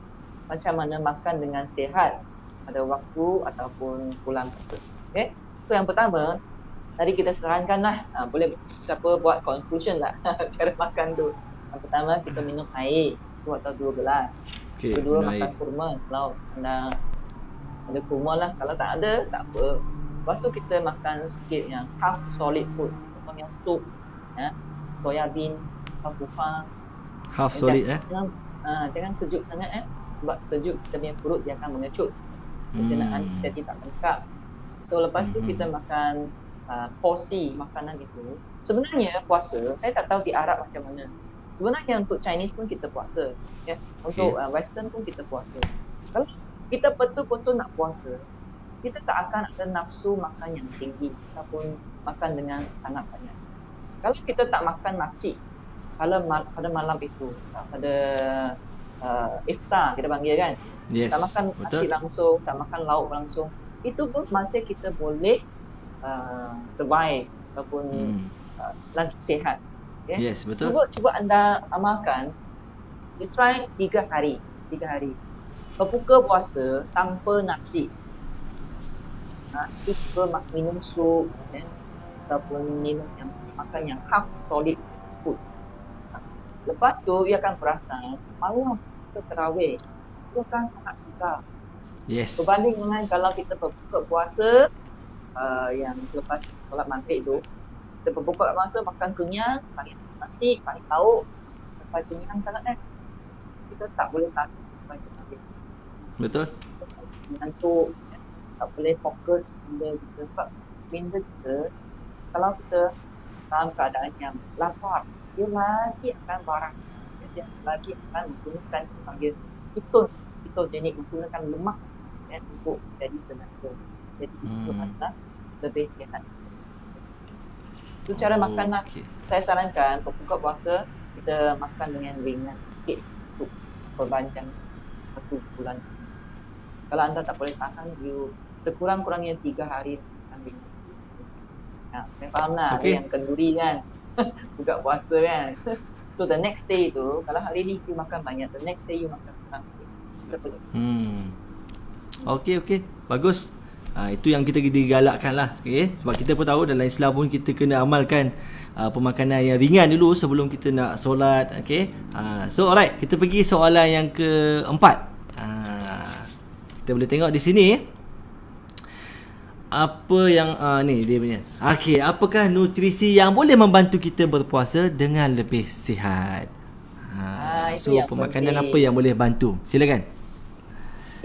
S2: macam mana makan dengan sihat pada waktu ataupun bulan puasa. Okay? So yang pertama, tadi kita sarankanlah, boleh siapa buat conclusion lah cara makan tu. Yang pertama kita minum air 1 atau 2 gelas.
S1: Okey,
S2: Kedua
S1: minum
S2: makan
S1: air.
S2: kurma kalau anda ada kurma lah. Kalau tak ada, tak apa. Lepas tu kita makan sikit yang half solid food. Contohnya sup, ya, soya bean, tofu fang.
S1: Half solid
S2: Jangan sejuk sangat sebab sejuk kita punya perut dia akan mengecut. Pencernaan kita tidak lengkap. So lepas tu kita makan porsi makanan itu. Sebenarnya puasa, saya tak tahu di Arab macam mana. Sebenarnya untuk Chinese pun kita puasa, ya. Untuk Western pun kita puasa. Kalau kita betul-betul nak puasa, kita tak akan ada nafsu makan yang tinggi ataupun makan dengan sangat banyak. Kalau kita tak makan nasi pada malam itu, pada iftar kita panggil kan,
S1: Yes.
S2: tak makan nasi langsung, tak makan lauk langsung, itu pun masih kita boleh survive ataupun lagi sihat. Okay?
S1: Yes, betul.
S2: Cuba anda amalkan. You try 3 hari. Berbuka puasa tanpa nasi. Itu juga minum sup, ataupun makan yang half solid food. Lepas tu, ia akan perasan malam tarawih itu akan sangat segar.
S1: Yes.
S2: Berbanding dengan kalau kita berbuka puasa yang selepas solat maghrib tu, kita berbuka puasa makan kenyang, pakai nasi, pakai lauk, sampai kenyang sangat kita tak boleh tahan sampai ke maghrib.
S1: Betul.
S2: Mengantuk, tak boleh fokus bila kita. Sebab minda kita, kalau kita dalam keadaan yang lapar, dia lagi akan baras. Dia lagi akan menggunakan panggil ketogenik, menggunakan lemak untuk jadi tenaga. Jadi itu adalah lebih sihat. Itu cara makan lah. Saya sarankan berbuka puasa kita makan dengan ringan sikit untuk perpanjang 1 bulan. Kalau anda tak boleh tahan, you sekurang-kurangnya 3 hari makan ringan. Saya faham lah, ada yang kenduri kan buka puasa kan. So the next day tu, kalau hari ni you makan banyak, the next day you makan kurang sikit.
S1: Okey. Bagus. Itu yang kita digalakkan lah. Sebab kita pun tahu dalam Islam pun kita kena amalkan pemakanan yang ringan dulu sebelum kita nak solat. So alright, kita pergi soalan yang keempat. Kita boleh tengok di sini. Apa yang ni dia punya. Apakah nutrisi yang boleh membantu kita berpuasa dengan lebih sihat? So pemakanan penting. Apa yang boleh bantu? Silakan.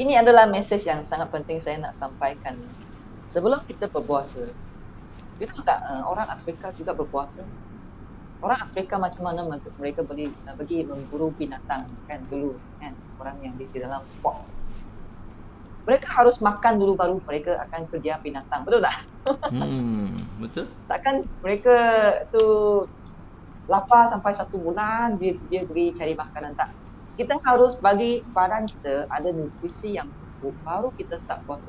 S2: Ini adalah mesej yang sangat penting saya nak sampaikan. Sebelum kita berpuasa, itu tak orang Afrika juga berpuasa. Orang Afrika macam mana mereka pergi memburu binatang kan dulu kan, orang yang di dalam fort. Mereka harus makan dulu baru mereka akan kerja binatang, betul tak?
S1: Betul.
S2: Takkan mereka tu lapar sampai 1 bulan dia pergi cari makanan, tak. Kita harus bagi badan kita ada nutrisi yang cukup baru kita start puasa.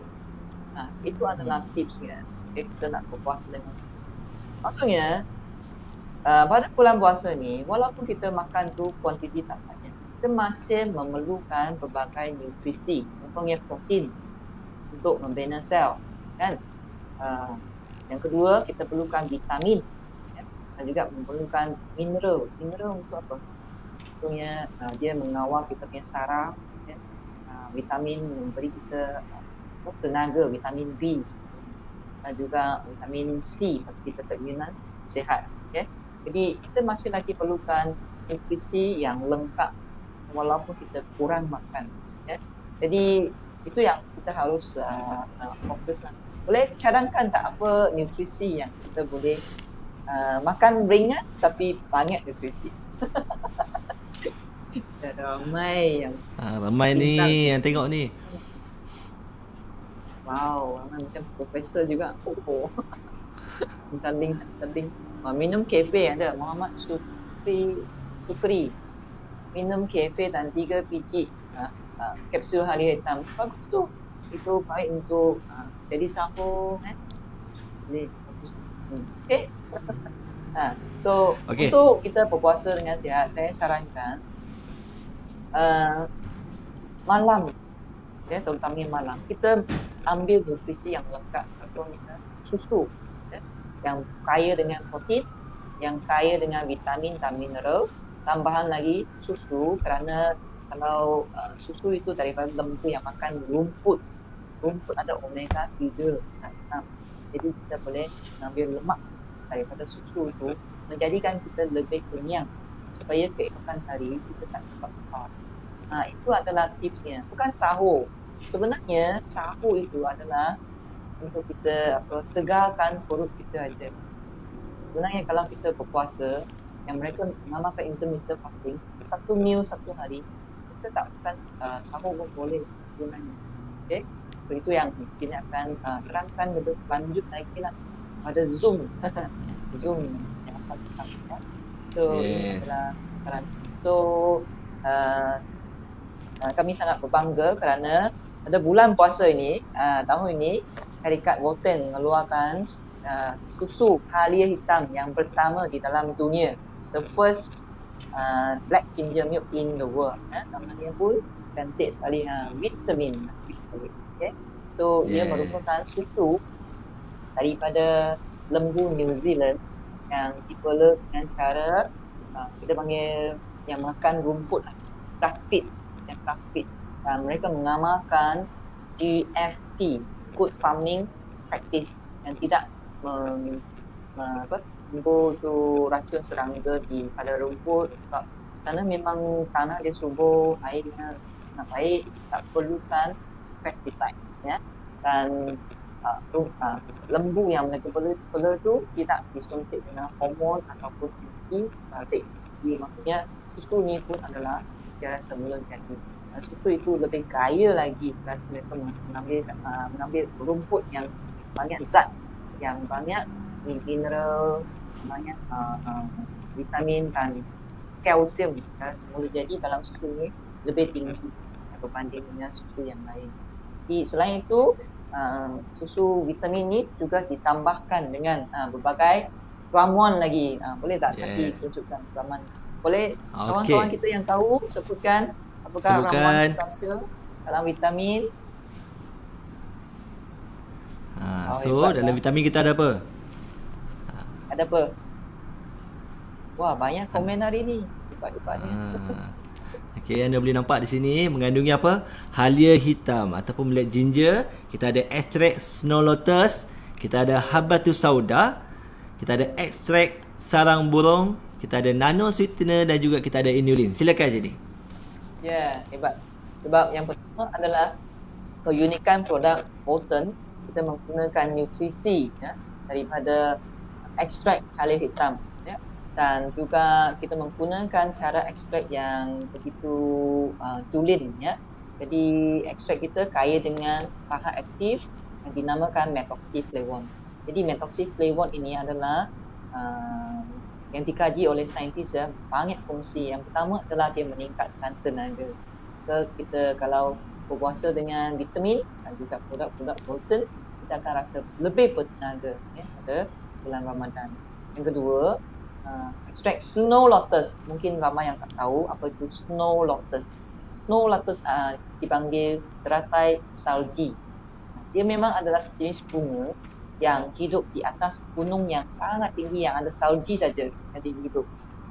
S2: Itu adalah tipsnya. Kita nak berpuasa dengan sihat. Maksudnya pada bulan puasa ni, walaupun kita makan tu kuantiti tak banyak, kita masih memerlukan berbagai nutrisi. Contohnya protein untuk membina sel kan. Yang kedua, kita perlukan vitamin dan juga memerlukan mineral. Mineral untuk apa? Contohnya dia mengawal kita punya saraf, vitamin memberi kita tenaga, vitamin B dan juga vitamin C bagi kita keinginan sihat. Okay? Jadi kita masih lagi perlukan nutrisi yang lengkap walaupun kita kurang makan. Okay? Jadi itu yang kita harus fokus lah. Boleh cadangkan tak apa nutrisi yang kita boleh makan ringan tapi banyak nutrisi. Ramai yang
S1: Ramai ni yang tengok ni.
S2: wow, ramai macam profesor juga. Minta link. Minum kafe ada Muhammad Sukri. Minum kafe dan 3 biji kapsul halia hitam. Bagus tu. Itu baik untuk jadi sahur. Boleh. Bagus. Okay. So
S1: Okay.
S2: untuk kita berpuasa dengan sihat, saya sarankan malam, terutama malam, kita ambil nutrisi yang lengkap. Contohnya susu, yang kaya dengan protein, yang kaya dengan vitamin dan mineral. Tambahan lagi susu, kerana kalau susu itu daripada lembu yang makan rumput ada omega 3 dan 6. Jadi kita boleh mengambil lemak daripada susu itu, menjadikan kita lebih kenyang supaya keesokan hari kita tak cepat lapar. Itu adalah tipsnya. Bukan sahur. Sebenarnya sahur itu adalah untuk kita segarkan perut kita aja. Sebenarnya kalau kita berpuasa, yang mereka namakan intermittent fasting, satu meal satu hari, kita tak makan sahur pun boleh sebenarnya. Okay? So, itu yang kita akan terangkan lebih lanjut lagi lah pada Zoom. Zoom yang akan kita lakukan. So ini adalah saran. So kami sangat berbangga kerana pada bulan puasa ini, tahun ini, syarikat Walton mengeluarkan susu halia hitam yang pertama di dalam dunia. The first black ginger milk in the world. Namanya pun cantik sekali, vitamin. Okay? So dia merupakan susu daripada lembu New Zealand yang dikelola dengan cara kita panggil yang makan rumput lah, grass feed. Mereka mengamalkan GFP, Good Farming Practice, yang tidak menimbul tu racun serangga pada rumput, sebab sana memang tanah dia subur, airnya sangat baik, tak perlukan pesticide, dan lembu yang mereka bela tu tidak disuntik dengan hormon ataupun antibiotik. Jadi maksudnya susu ni pun adalah secara semula jadi. Susu itu lebih kaya lagi kerana mereka mengambil rumput yang banyak zat, yang banyak mineral, banyak vitamin dan kalsium secara semula. Jadi dalam susu ni lebih tinggi berbanding dengan susu yang lain. Jadi selain itu, susu vitamin ni juga ditambahkan dengan berbagai ramuan lagi. Boleh tak nanti tunjukkan ramuan? Boleh kawan-kawan kita yang tahu sebutkan apakah ramuan spesial dalam vitamin?
S1: So dalam vitamin kita ada apa?
S2: Ada apa? Wah, banyak komen hari ni. Hebat-hebatnya.
S1: Okay, anda boleh nampak di sini mengandungi apa? Halia hitam ataupun black ginger. Kita ada ekstrak snow lotus, kita ada habatus sauda, kita ada ekstrak sarang burung, kita ada nano sweetener dan juga kita ada inulin. Silakan jadi. Ya,
S2: hebat. Sebab yang pertama adalah keunikan produk Bolton, kita menggunakan nutrisi daripada ekstrak halia hitam. Dan juga kita menggunakan cara ekstrak yang begitu tulen. Jadi ekstrak kita kaya dengan bahan aktif yang dinamakan methoxyflavone. Jadi methoxyflavone ini adalah yang dikaji oleh saintis, banyak fungsi. Yang pertama adalah dia meningkatkan tenaga. Kita kalau berpuasa dengan vitamin dan juga produk-produk Bolton, kita akan rasa lebih bertenaga pada bulan Ramadan. Yang kedua, ekstrak snow lotus. Mungkin ramai yang tak tahu apa itu snow lotus. Snow lotus dipanggil teratai salji. Dia memang adalah sejenis bunga yang hidup di atas gunung yang sangat tinggi, yang ada salji saja yang dia hidup.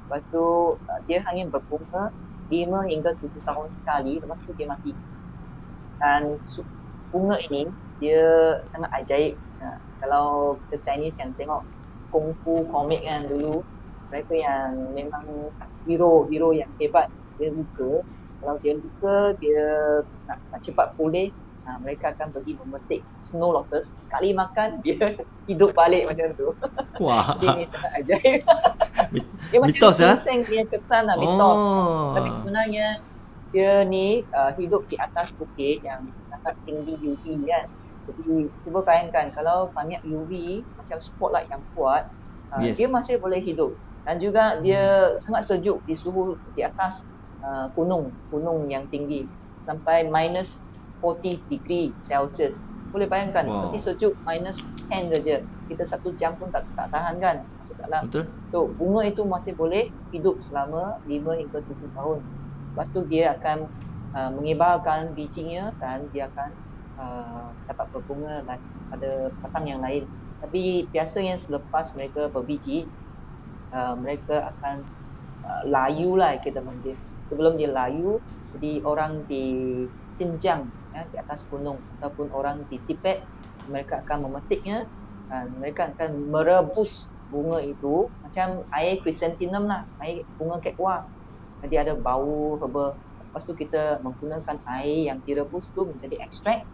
S2: Lepas tu dia hanya berbunga 5 hingga 7 tahun sekali, lepas tu dia mati. Dan bunga ini dia sangat ajaib. Kalau kita Chinese yang tengok kungfu komik kan dulu, mereka yang memang hero yang hebat, dia luka. Kalau dia luka, dia nak cepat pulih, mereka akan pergi memetik snow lotus. Sekali makan, dia hidup balik macam tu.
S1: Wah.
S2: Jadi ni sangat ajaib. Dia macam
S1: Mitos ya?
S2: ginseng punya kesan lah, mitos.
S1: Oh.
S2: Tapi sebenarnya dia ni hidup di atas bukit yang sangat tinggi UV kan. Jadi cuba bayangkan kalau banyak UV macam spotlight yang kuat,
S1: Yes.
S2: dia masih boleh hidup. Dan juga dia sangat sejuk di suhu di atas gunung yang tinggi sampai minus 40 degree Celsius. Boleh bayangkan,
S1: Wow.
S2: tapi sejuk minus 10 saja. Kita 1 jam pun tak tahan kan masuk dalam.
S1: Betul?
S2: So bunga itu masih boleh hidup selama 5 hingga 7 tahun. Lepas tu dia akan mengibarkan bijinya dan dia akan dapat berbunga pada batang yang lain. Tapi biasanya selepas mereka berbiji, mereka akan layu lah kita panggil. Sebelum dia layu, jadi orang di Xinjiang di atas gunung ataupun orang di Tibet, mereka akan memetiknya dan mereka akan merebus bunga itu macam air chrysanthemum lah, air bunga kekwa. Jadi ada bau herba. Lepas tu kita menggunakan air yang direbus tu menjadi ekstrak.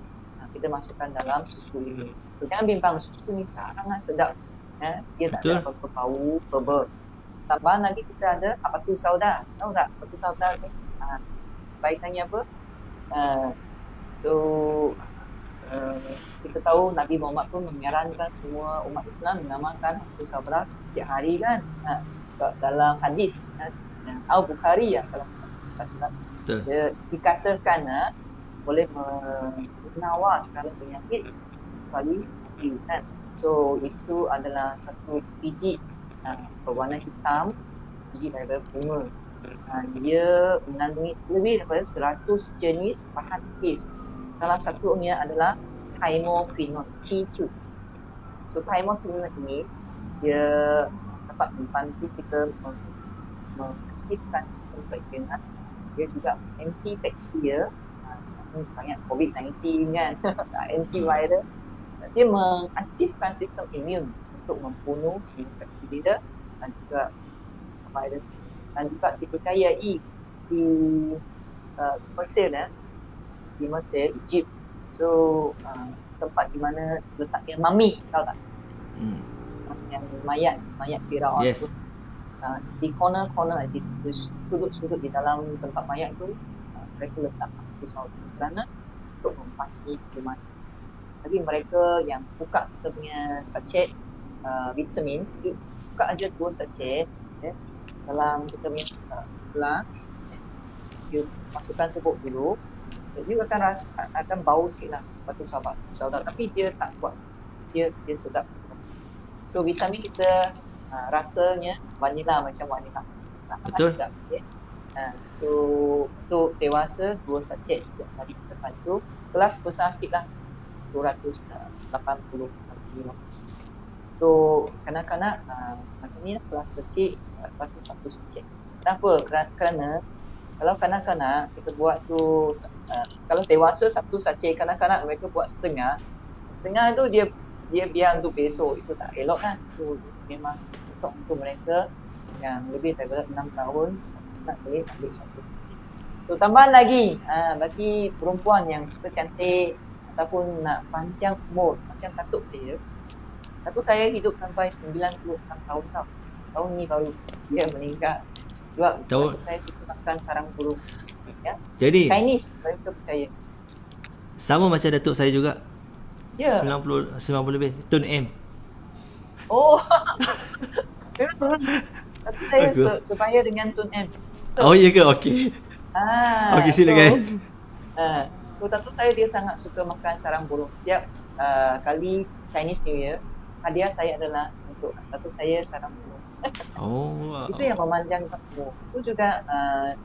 S2: Kita masukkan dalam susu ini. So, jangan bimbang, susu ni sangat sedap. Dia tak ada apa-apa bau herba. Tambahan lagi kita ada batu sauda. Tahu tak batu sauda ni? Kebaikannya apa? Kita tahu Nabi Muhammad pun menyarankan semua umat Islam mengamalkan batu sauda setiap hari kan. Dalam hadis Al-Bukhari ya, kalau dia dikatakan boleh menawar segala penyakit kecuali kan. So itu adalah satu biji berwarna hitam, biji daripada bunga. Dia mengandungi lebih daripada 100 jenis bahan aktif. Salah satunya adalah thymophenol T2. So thymophenol ini dia dapat membantu kita mengaktifkan sistem peredaran. Dia juga antibakteria, banyak COVID-19 kan, antiviral. Dia mengaktifkan sistem imun untuk membunuh semua bakteria dan juga virus. Dan juga dipercayai di Mesir, di Mesir, Egypt. So tempat di mana letaknya mami, tahu tak? Yang mayat Firaun
S1: yes.
S2: tu. Di corner-corner, di sudut-sudut di dalam tempat mayat tu, mereka letak batu sauda kerana untuk membasmi kuman. Tapi mereka yang buka kita punya sachet vitamin, buka aja 2 sachet dalam kita punya gelas, dia masukkan serbuk dulu, dia akan bau sikit lah batu sauda, tapi dia tak kuat, dia sedap. So vitamin kita rasanya vanila, macam vanila.
S1: Betul.
S2: Sedap, okay? So untuk dewasa 2 sachet setiap hari kita bantu. Kelas besar sikit lah, 280 kilo. So kanak-kanak macam ni lah, kelas kecil lepas tu 1 sachet. Kenapa? Kerana kalau kanak-kanak kita buat tu, kalau dewasa 1 sachet, kanak-kanak mereka buat setengah tu dia biar untuk besok, itu tak elok kan. So memang untuk mereka yang lebih daripada 6 tahun nak boleh ambil 1 sachet. So tambahan lagi, bagi perempuan yang suka cantik ataupun nak panjang umur, macam datuk saya hidup sampai 96 tahun tau. Tahun ni baru dia meninggal. Sebab datuk saya suka makan sarang burung. Ya?
S1: Jadi
S2: Chinese, mereka percaya.
S1: sama macam datuk saya juga.
S2: Ya.
S1: 90 lebih. Tun M.
S2: Oh. Memang. Datuk saya sebaya dengan Tun M.
S1: Oh iya ke? Okey. Okey, silakan.
S2: So datuk saya dia sangat suka makan sarang burung. Setiap kali Chinese New Year, hadiah saya adalah untuk datuk saya sarang burung.
S1: Oh, wow.
S2: Itu yang memanjangkan umur. Itu juga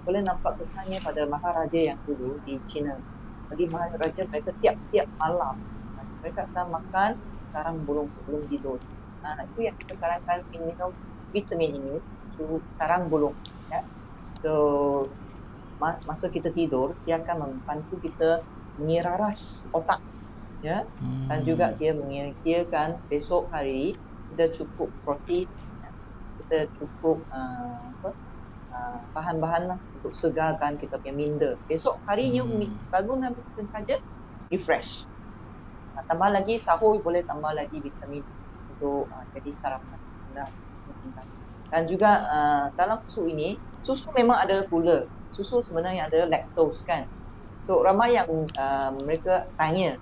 S2: boleh nampak kesannya pada maharaja yang dulu di China. Bagi maharaja mereka tiap-tiap malam mereka akan makan sarang burung sebelum tidur. Itu yang kita sarankan, minum vitamin ini, sarang burung. Ya. So masa kita tidur, dia akan membantu kita mengiraras otak, ya, dan juga dia menyediakan besok hari kita cukup protein, kita cukup bahan-bahan lah untuk segarkan kita punya minda. Besok harinya bangun saja refresh. Tambah lagi sahur, boleh tambah lagi vitamin untuk jadi sarapan. Dan juga dalam susu ini, susu memang ada gula. Susu sebenarnya ada lactose kan. So ramai yang mereka tanya,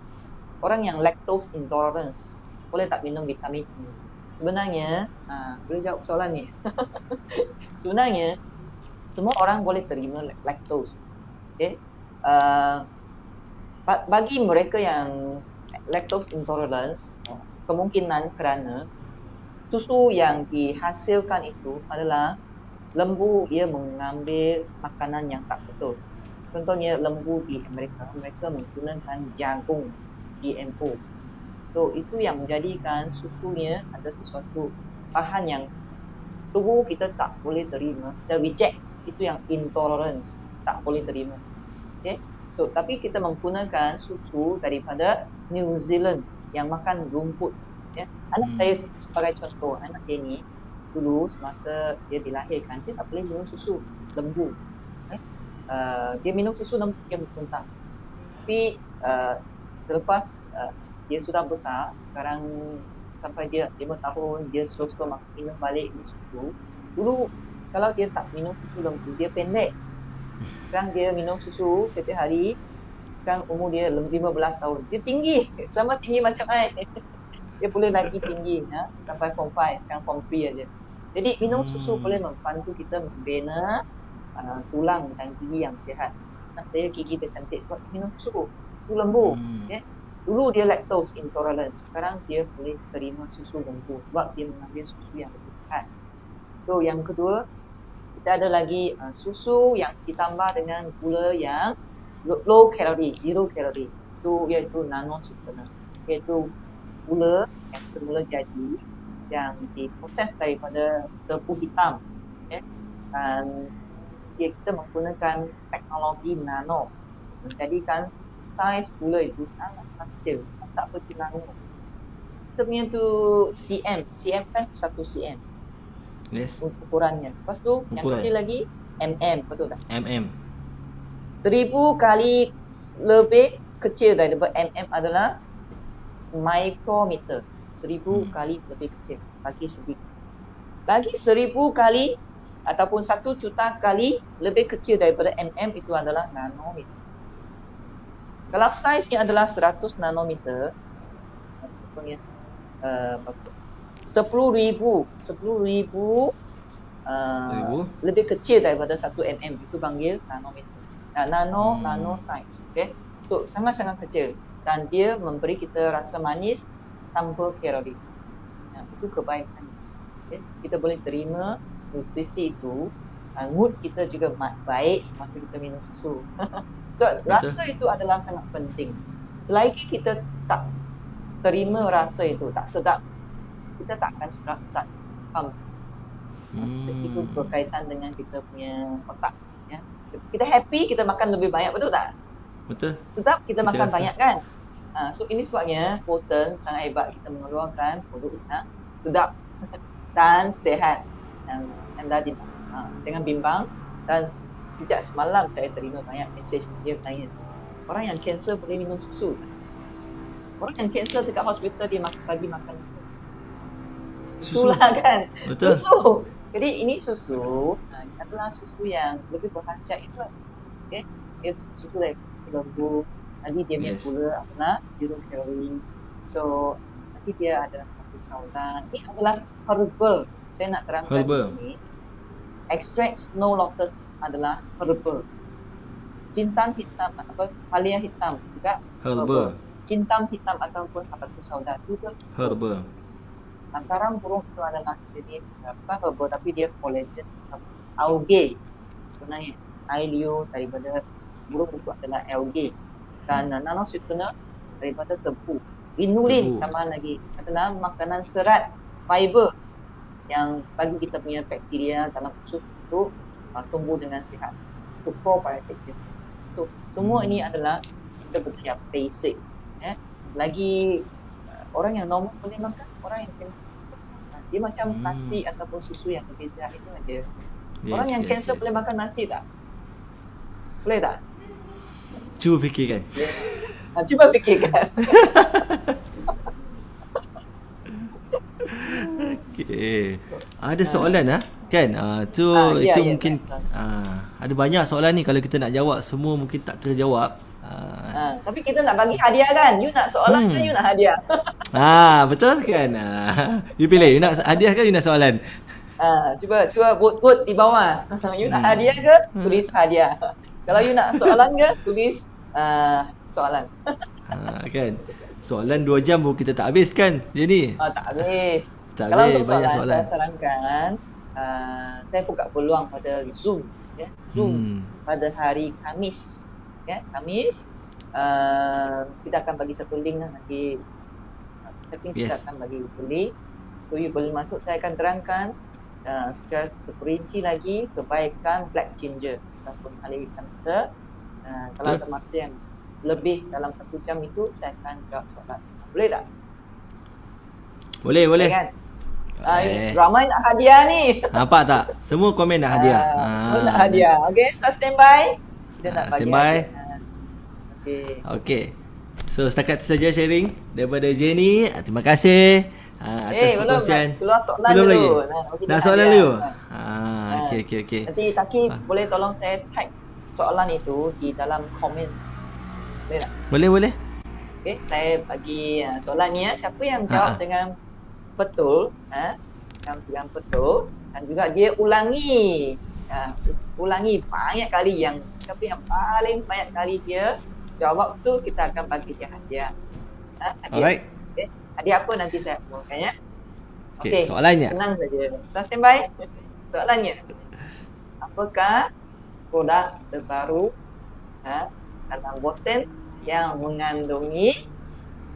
S2: orang yang lactose intolerance boleh tak minum vitamin ini? Sebenarnya boleh jawab soalan ni. Sebenarnya semua orang boleh terima lactose. Okay? Bagi mereka yang lactose intolerance, kemungkinan kerana susu yang dihasilkan itu adalah lembu dia mengambil makanan yang tak betul. Contohnya lembu di Amerika, mereka menggunakan jagung GMO. So itu yang menjadikan susunya ada sesuatu bahan yang tubuh kita tak boleh terima. Kita reject, itu yang intolerance, tak boleh terima. Okay? So tapi kita menggunakan susu daripada New Zealand yang makan rumput. Ya. Anak saya sebagai contoh, anak dia ni dulu semasa dia dilahirkan, dia tak boleh minum susu lembu. Dia minum susu lembu, dia muntah. Tapi selepas dia sudah besar, sekarang sampai dia 5 tahun, dia slow-slow minum balik susu. Dulu kalau dia tak minum susu lembu, dia pendek. Sekarang dia minum susu setiap hari. Sekarang umur dia 15 tahun. Dia tinggi, sama tinggi macam saya. Dia boleh lagi tinggi, sampai form 5, sekarang form 3 aja. Jadi minum susu boleh membantu kita membina tulang dan gigi yang sihat. Saya gigi dia cantik buat minum susu lembu. Okay? Dulu dia lactose intolerance, sekarang dia boleh terima susu lembu sebab dia mengambil susu yang lebih sihat. So yang kedua, kita ada lagi susu yang ditambah dengan gula yang low calorie, zero calorie. Itu iaitu nano sweetener, iaitu gula yang semula jadi, yang diproses daripada tebu hitam, dan kita menggunakan teknologi nano menjadikan saiz gula itu sangat kecil, tak seperti nano. Kita punya tu cm kan 1 cm.
S1: Yes.
S2: Ukurannya. Lepas tu yang kecil lagi betul tak?
S1: 1000
S2: kali lebih kecil daripada adalah micrometer. 1000 kali lebih kecil bagi 1000 kali ataupun 1 juta kali lebih kecil daripada itu adalah nanometer. Kalau saiznya adalah 100 nanometer, contohnya 10,000 lebih kecil daripada 1 itu panggil nanometer. Nano size. Okay? So sangat-sangat kecil dan dia memberi kita rasa manis tanpa kalori. Itu kebaikan. Okay? Kita boleh terima nutrisi itu, mood kita juga baik semasa kita minum susu. So rasa itu adalah sangat penting. Selagi kita tak terima rasa itu, tak sedap, kita tak akan serap faham. Itu berkaitan dengan kita punya otak. Ya. Kita happy, kita makan lebih banyak, betul tak?
S1: Betul.
S2: Sedap, kita makan banyak kan? So ini sebabnya poten sangat hebat, kita mengeluarkan produk yang sedap dan sehat. Yang anda jangan bimbang. Dan sejak semalam saya terima banyak mesej dia bertanya, orang yang kanser boleh minum susu? Orang yang kanser dekat hospital dia bagi makan susu lah kan.
S1: Betul.
S2: Susu. Jadi ini susu adalah susu yang lebih berkhasiat itu. Okay? Dia susu dari lembu. Nanti dia punya gula adalah zero calorie. So nanti dia ada satu saudan. Ini adalah herbal. Saya nak terangkan di sini. Extract snow lotus adalah herbal. Jintan hitam halia hitam juga herbal. Jintan hitam ataupun habatus sauda juga herbal. Sarang burung itu adalah sejenis bukan herbal tapi dia collagen algae sebenarnya. Ailio daripada burung itu adalah algae dan nano sweetener daripada tebu. Inulin tambahan lagi adalah makanan serat fiber yang bagi kita punya bakteria dalam usus itu tumbuh dengan sihat. Itu probiotik. So semua ini adalah kita benda yang basic. Lagi orang yang normal boleh makan, orang yang cancer dia macam nasi ataupun susu yang berbeza itu aja. Orang yang cancer boleh makan nasi tak? Boleh tak?
S1: Cuba fikirkan.
S2: Cuba fikirkan.
S1: Okay. Ada soalan kan? Tu
S2: Ya,
S1: itu
S2: ya,
S1: mungkin ada banyak soalan ni, kalau kita nak jawab semua mungkin tak terjawab.
S2: Tapi kita nak bagi hadiah kan? You nak soalan ke you nak hadiah?
S1: Betul kan? You pilih, you nak hadiah ke you nak soalan?
S2: Cuba vote di bawah. You nak hadiah ke? Tulis hadiah. Kalau you nak soalan ke? Tulis soalan.
S1: Kan? Soalan 2 jam pun kita tak habis kan? Jadi
S2: Tak habis.
S1: tak
S2: Kalau
S1: habis,
S2: untuk
S1: banyak
S2: soalan,
S1: soalan.
S2: saya sarankan saya buka peluang pada Zoom. Zoom pada hari Khamis. Khamis kita akan bagi satu link nanti. Tapi kita akan bagi satu link. So you boleh masuk, saya akan terangkan secara terperinci lagi kebaikan black ginger ataupun alih hitam kita. Kalau ada masa yang lebih dalam 1 jam itu, saya akan jawab soalan. Boleh tak?
S1: Boleh.
S2: Kan? Ramai nak hadiah ni.
S1: Nampak tak? Semua komen nak hadiah.
S2: Semua nak hadiah. Okay, so standby. Kita nak bagi
S1: standby.
S2: Okay.
S1: So setakat itu saja sharing daripada Jenny. Terima kasih atas perkongsian.
S2: Keluar soalan
S1: belum
S2: dulu.
S1: Lagi? Nak soalan dulu? Okay.
S2: Nanti Taki boleh tolong saya tag soalan itu di dalam komen. Boleh tak?
S1: Boleh.
S2: Okay, saya bagi soalan ni siapa yang jawab dengan betul, dengan betul, dan juga dia ulangi banyak kali, yang siapa yang paling banyak kali dia jawab tu, kita akan bagi dia hadiah.
S1: Alright.
S2: Okay. Hadiah apa nanti saya umumkan ya.
S1: Okay, soalannya.
S2: Senang saja. So, standby. Soalannya. Apakah produk terbaru dalam boten yang mengandungi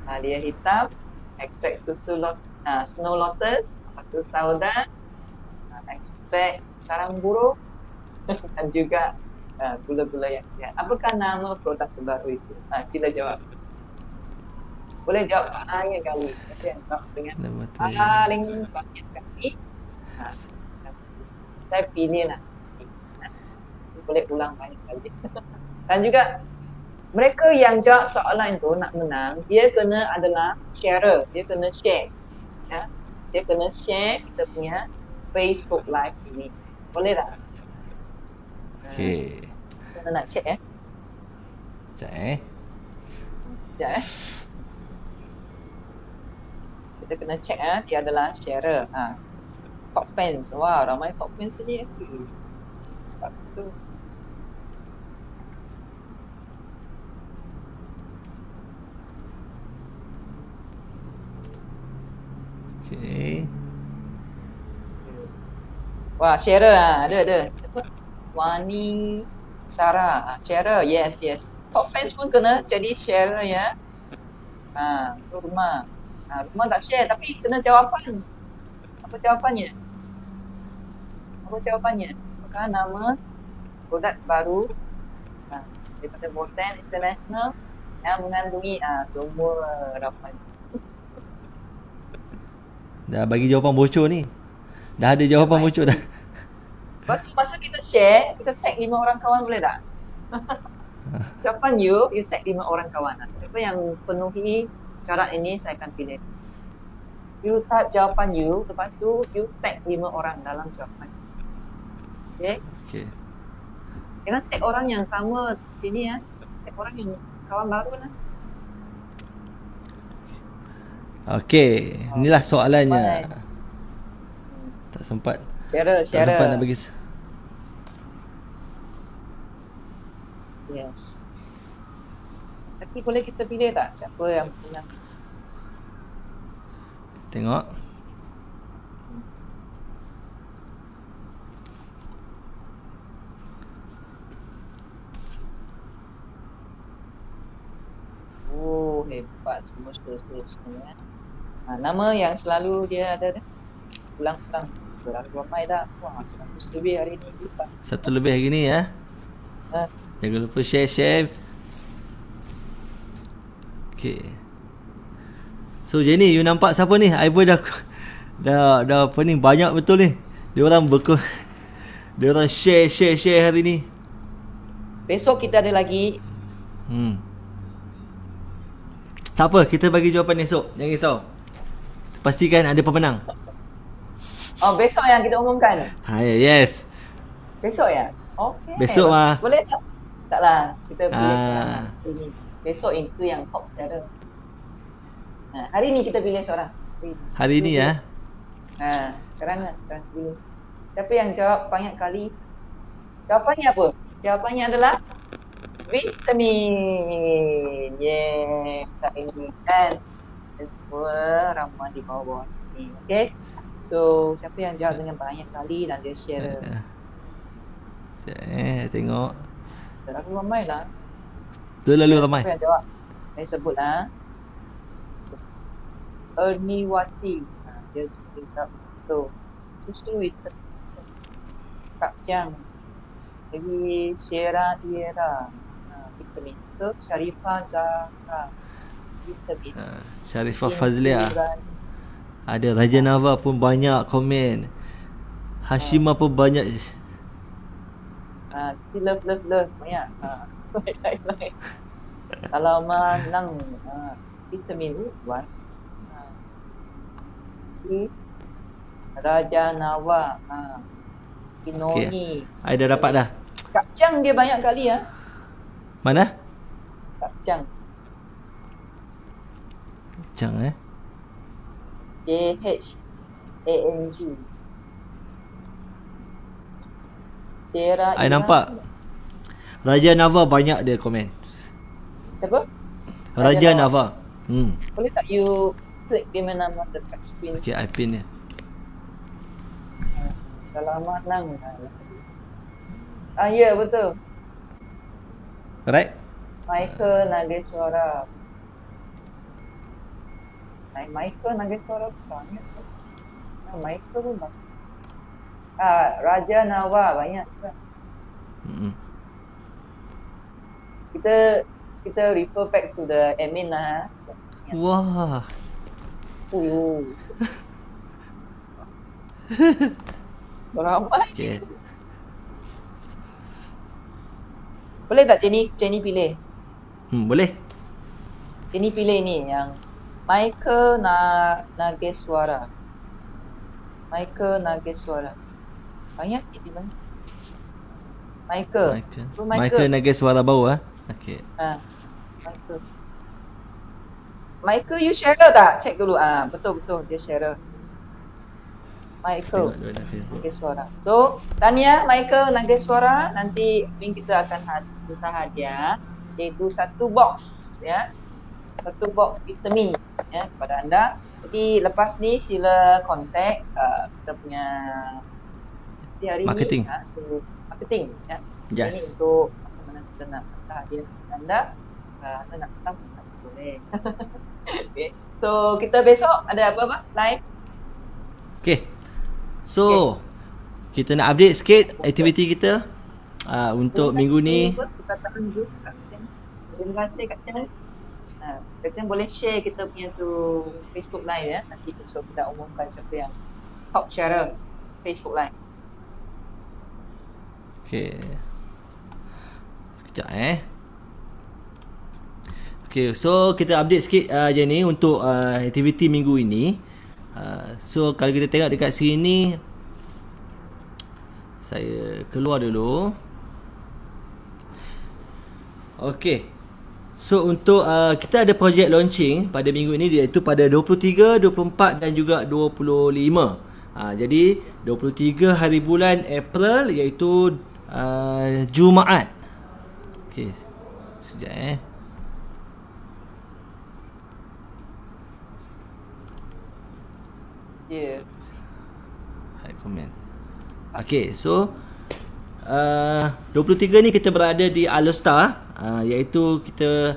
S2: halia hitam, ekstrak susu snow lotus, batu sauda, ekstrak sarang burung dan juga gula-gula yang sihat. Apakah nama produk terbaru itu? Sila jawab. Boleh jawab banyak kali. Siapa yang jawab dengan paling banyak kali, saya pilih lah. Boleh ulang banyak kali. Dan juga mereka yang jawab soalan itu nak menang, dia kena adalah sharer, dia kena share. Dia kena share kita punya Facebook Live ini. Boleh tak?
S1: Okay.
S2: Saya nak check
S1: Sekejap
S2: Sekejap Kita kena check dia adalah sharer. Top fans. Wah, ramai top fans ni. Sebab tu.
S1: Okay.
S2: Wah, sharer ada. Siapa? Wani Sarah. Sharer, yes. Top fans pun kena jadi sharer ya. Tu Rumah. Rumah tak share tapi kena jawapan. Apa jawapannya? Apakah nama produk baru daripada Botan International yang mengandungi semua rapan.
S1: Dah bagi jawapan bocor ni. Dah ada jawapan bocor dah.
S2: Lepas tu masa kita share, kita tag 5 orang kawan, boleh tak? Jawapan you tag 5 orang kawan. Siapa yang penuhi syarat ini, saya akan pilih. You type jawapan you, lepas tu you tag 5 orang dalam jawapan. Okay? Jangan tag orang yang sama sini Tag orang yang kawan baru lah.
S1: Okay, inilah soalannya. Tak sempat.
S2: Sharer.
S1: Tak sempat nak bagi.
S2: Yes. Tapi boleh kita pilih tak siapa yang menang?
S1: Tengok. Oh, hebat semua seterusnya. Nama yang selalu dia ada ulang-ulang. Berapa ramai dah? Wah, 100 lebih hari ni. 1 lebih hari ni ya. Jangan lupa share. Okay. So Jenny, you nampak siapa ni? Iber dah apa ni, banyak betul ni. Dia orang dia orang share hari ni.
S2: Besok kita ada lagi.
S1: Tak apa, kita bagi jawapan esok. Jangan risau. Pastikan ada pemenang.
S2: Oh, besok yang kita umumkan.
S1: Yes.
S2: Besok ya? Okey.
S1: Besok mah.
S2: Boleh tak? Taklah, kita pilih sekarang ini. Besok itu yang top cara. Hari ni kita pilih seorang.
S1: Hari ni ya.
S2: Sekarang pilih. Siapa yang jawab banyak kali? Jawapannya apa? Jawapannya adalah vitamin. Tak ini kan. Dan semua ramuan di bawah ni. Okay. So, siapa yang jawab dengan banyak kali dan dia share.
S1: Tengok.
S2: Terlalu ramai lah.
S1: Terlalu ramai.
S2: Siapa yang jawab? Saya sebut lah. Erniwati. Dia juga betul. Susu itu. Kak Jang. Lagi Syera Iera. Vitamin itu. Syarifah Zahra. Vitamin.
S1: Syarifah Fazlia. Ada Raja Nava pun banyak komen. Hashima pun banyak.
S2: Si love banyak. Baik. Alamak nang vitamin U1. Raja Nawa. Inoni.
S1: I dah dapat dah.
S2: Kak Chang dia banyak kali ya.
S1: Mana?
S2: Kak Chang.
S1: Chang
S2: JHANG. Syera.
S1: I nampak Raja Nava banyak dia komen.
S2: Siapa?
S1: Raja Nava.
S2: Boleh tak you klik dia nama dekat screen?
S1: Okay, I pin dia.
S2: Dah lama nang. Ya betul.
S1: Right?
S2: Michael Nageswara. Michael Nageswara banyak. Michael pun banyak. Raja Nawa banyak juga. Kita refer back to the admin lah.
S1: Wah.
S2: Beramai.
S1: Okay.
S2: Boleh tak Jenny pilih?
S1: Boleh.
S2: Jenny pilih ni yang Michael Nageswara. Banyak ni bang.
S1: Michael Nageswara bau Okey.
S2: Michael you share tak? Check dulu. Betul dia share. Michael Nageswara. So, Tania Michael Nageswara, nanti kita akan hantar hadiah iaitu satu box ya. Satu box vitamin ya kepada anda. Jadi lepas ni sila contact kita punya si hari
S1: marketing.
S2: Ni so marketing ya.
S1: Yes.
S2: Ini untuk mana kita nak hantar hadiah kepada anda. Anda nak pesan tak boleh. Okay. So kita besok ada apa live.
S1: Okay. So kita nak update sikit aktiviti kita untuk minggu ni.
S2: Terima kasih Kak Chan. Kak Chan boleh share kita punya tu Facebook Live ya. Nanti besok kita umumkan siapa yang top sharer Facebook Live.
S1: Okay. Sekejap Okay, so kita update sikit je ni untuk aktiviti minggu ini. So kalau kita tengok dekat sini, saya keluar dulu. Okay. So untuk kita ada projek launching pada minggu ini, iaitu pada 23, 24 dan juga 25. Jadi 23 hari bulan April, iaitu Jumaat. Okay. Sekejap Hai komen. Okay, so 23 ni kita berada di Alostar, iaitu kita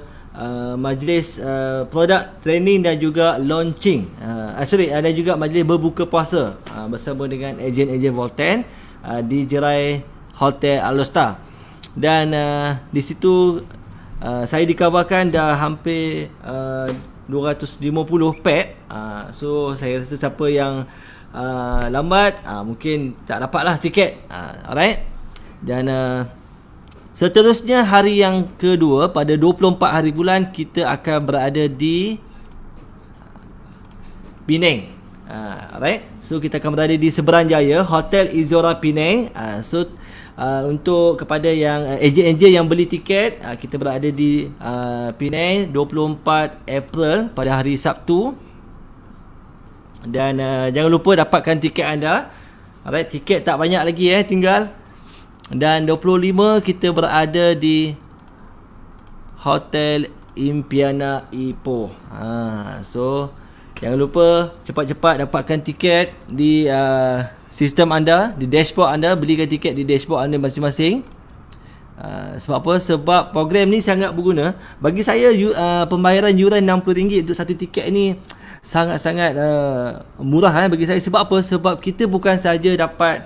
S1: majlis produk training dan juga launching. Dan juga majlis berbuka puasa bersama dengan ejen-ejen Volten di Jerai Hotel Alostar. Dan di situ saya dikabarkan dah hampir 250 pack. So saya rasa siapa yang lambat mungkin tak dapatlah tiket. Alright. Dan seterusnya hari yang kedua pada 24 hari bulan kita akan berada di Penang. Alright. So kita akan berada di Seberang-Jaya, Hotel Izora Penang. Untuk kepada yang ejen-ejen yang beli tiket, kita berada di Penang 24 April pada hari Sabtu. Dan jangan lupa dapatkan tiket anda. Alright, tiket tak banyak lagi tinggal. Dan 25 kita berada di Hotel Impiana Ipoh. So jangan lupa cepat-cepat dapatkan tiket di sistem anda, di dashboard anda. Belikan tiket di dashboard anda masing-masing. Sebab apa? Sebab program ni sangat berguna. Bagi saya pembayaran yuran RM60 untuk satu tiket ni sangat-sangat murah bagi saya. Sebab apa? Sebab kita bukan saja dapat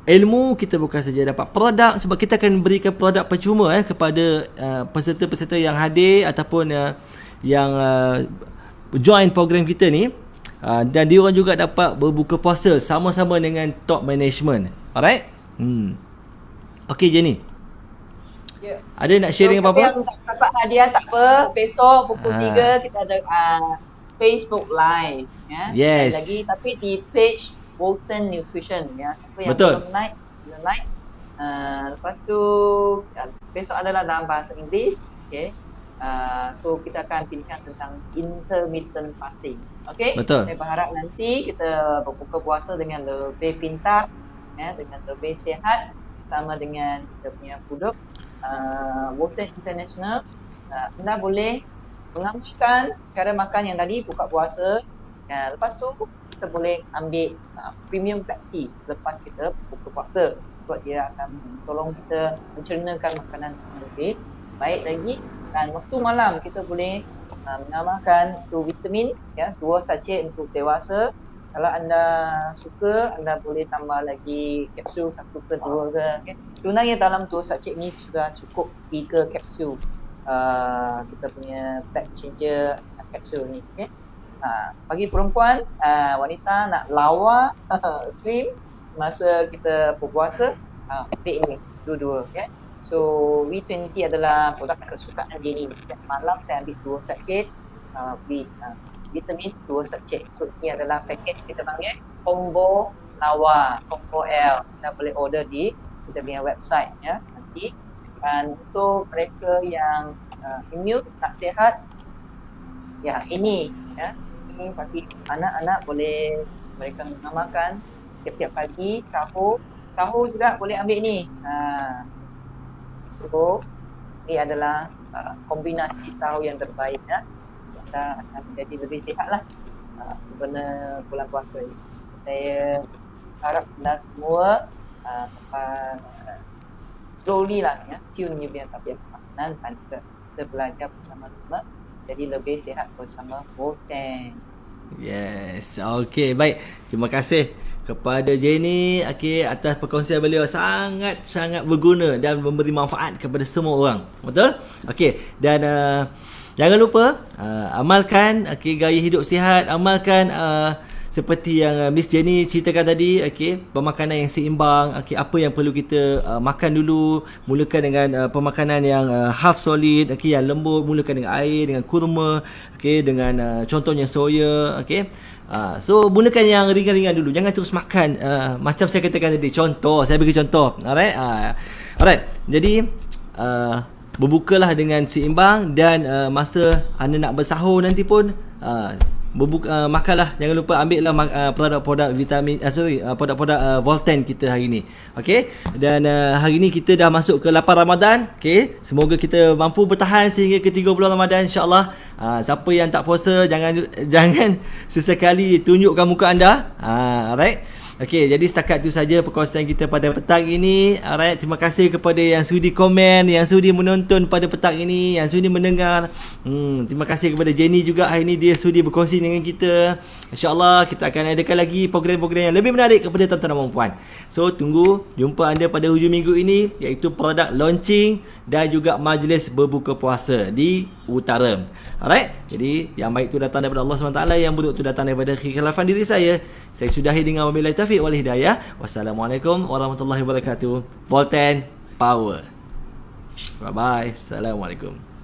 S1: ilmu, kita bukan saja dapat produk, sebab kita akan berikan produk percuma kepada peserta-peserta yang hadir ataupun yang join program kita ni. Dan diorang juga dapat berbuka puasa sama-sama dengan top management. Alright? Okay, Jenny.
S2: Ya.
S1: Ada nak sharing
S2: siapa
S1: apa-apa?
S2: yang tak dapat hadiah tak apa. Besok pukul 3 kita ada Facebook Live.
S1: Yes.
S2: Lagi tapi di page Bolton Nutrition. Siapa yang
S1: Betul.
S2: belum like, sila like. Lepas tu besok adalah dalam bahasa Inggeris. Okay. So kita akan bincang tentang intermittent fasting. Okay.
S1: Betul.
S2: Saya berharap nanti kita berbuka puasa dengan lebih pintar, dengan lebih sihat, sama dengan kita punya produk Bolton International. Anda boleh mengamalkan cara makan yang tadi buka puasa. Lepas tu kita boleh ambil premium black tea selepas kita buka puasa, sebab dia akan tolong kita mencernakan makanan yang lebih baik lagi. Dan waktu malam kita boleh mengamalkan tu vitamin 2 sachet untuk dewasa. Kalau anda suka, anda boleh tambah lagi kapsul 1 ke 2 ke. Okay. Sebenarnya dalam 2 sachet ni sudah cukup 3 kapsul kita punya black changer kapsul ni. Okay. Bagi perempuan, wanita nak lawa, slim masa kita berpuasa, ambil ini dua-dua. Okay. So V20 adalah produk kesukaan Jenny. Setiap malam saya ambil 2 sachet vitamin 2 sachet. So ini adalah package kita panggil combo lawa, combo L. Kita boleh order di kita punya website nanti. Dan untuk mereka yang immune tak sihat, ini ini bagi anak-anak boleh mereka mengamalkan setiap pagi sahur juga boleh ambil ni. So ini adalah kombinasi sahur yang terbaik. Kita akan menjadi lebih sihat lah sebenarnya bulan puasa ini. Saya harap anda semua slowly lah tune you punya tabiat makanan dan kita belajar bersama-sama jadi lebih sihat bersama Bolton.
S1: Yes. Okay, baik. Terima kasih kepada Jenny atas perkongsian beliau, sangat berguna dan memberi manfaat kepada semua orang. Betul? Okay. Dan jangan lupa amalkan gaya hidup sihat, amalkan seperti yang Miss Jenny ceritakan tadi, pemakanan yang seimbang, apa yang perlu kita makan dulu. Mulakan dengan pemakanan yang half solid, yang lembut, mulakan dengan air, dengan kurma, dengan contohnya soya, so gunakan yang ringan-ringan dulu. Jangan terus makan macam saya katakan tadi. Saya bagi contoh. Alright. Jadi berbukalah dengan seimbang dan masa anda nak bersahur nanti pun makanlah. Jangan lupa ambillah produk-produk vitamin produk-produk Bolton kita hari ni. Dan hari ni kita dah masuk ke 8 Ramadan. Semoga kita mampu bertahan sehingga ke 30 Ramadan, insya-Allah. Siapa yang tak puasa, jangan sesekali tunjukkan muka anda. Alright. Okey, jadi setakat itu saja perkongsian kita pada petang ini. Alright, terima kasih kepada yang sudi komen, yang sudi menonton pada petang ini, yang sudi mendengar. Terima kasih kepada Jenny juga, hari ini dia sudi berkongsi dengan kita. InsyaAllah kita akan adakan lagi program-program yang lebih menarik kepada tuan-tuan dan puan-puan. So, tunggu jumpa anda pada hujung minggu ini, iaitu produk launching dan juga majlis berbuka puasa di Utara. Alright, jadi yang baik itu datang daripada Allah SWT, yang buruk itu datang daripada kekhilafan diri saya. Saya sudahi dengan wabillahi taufiq wal hidayah. Wassalamualaikum warahmatullahi wabarakatuh. Volten Power. Bye bye. Assalamualaikum.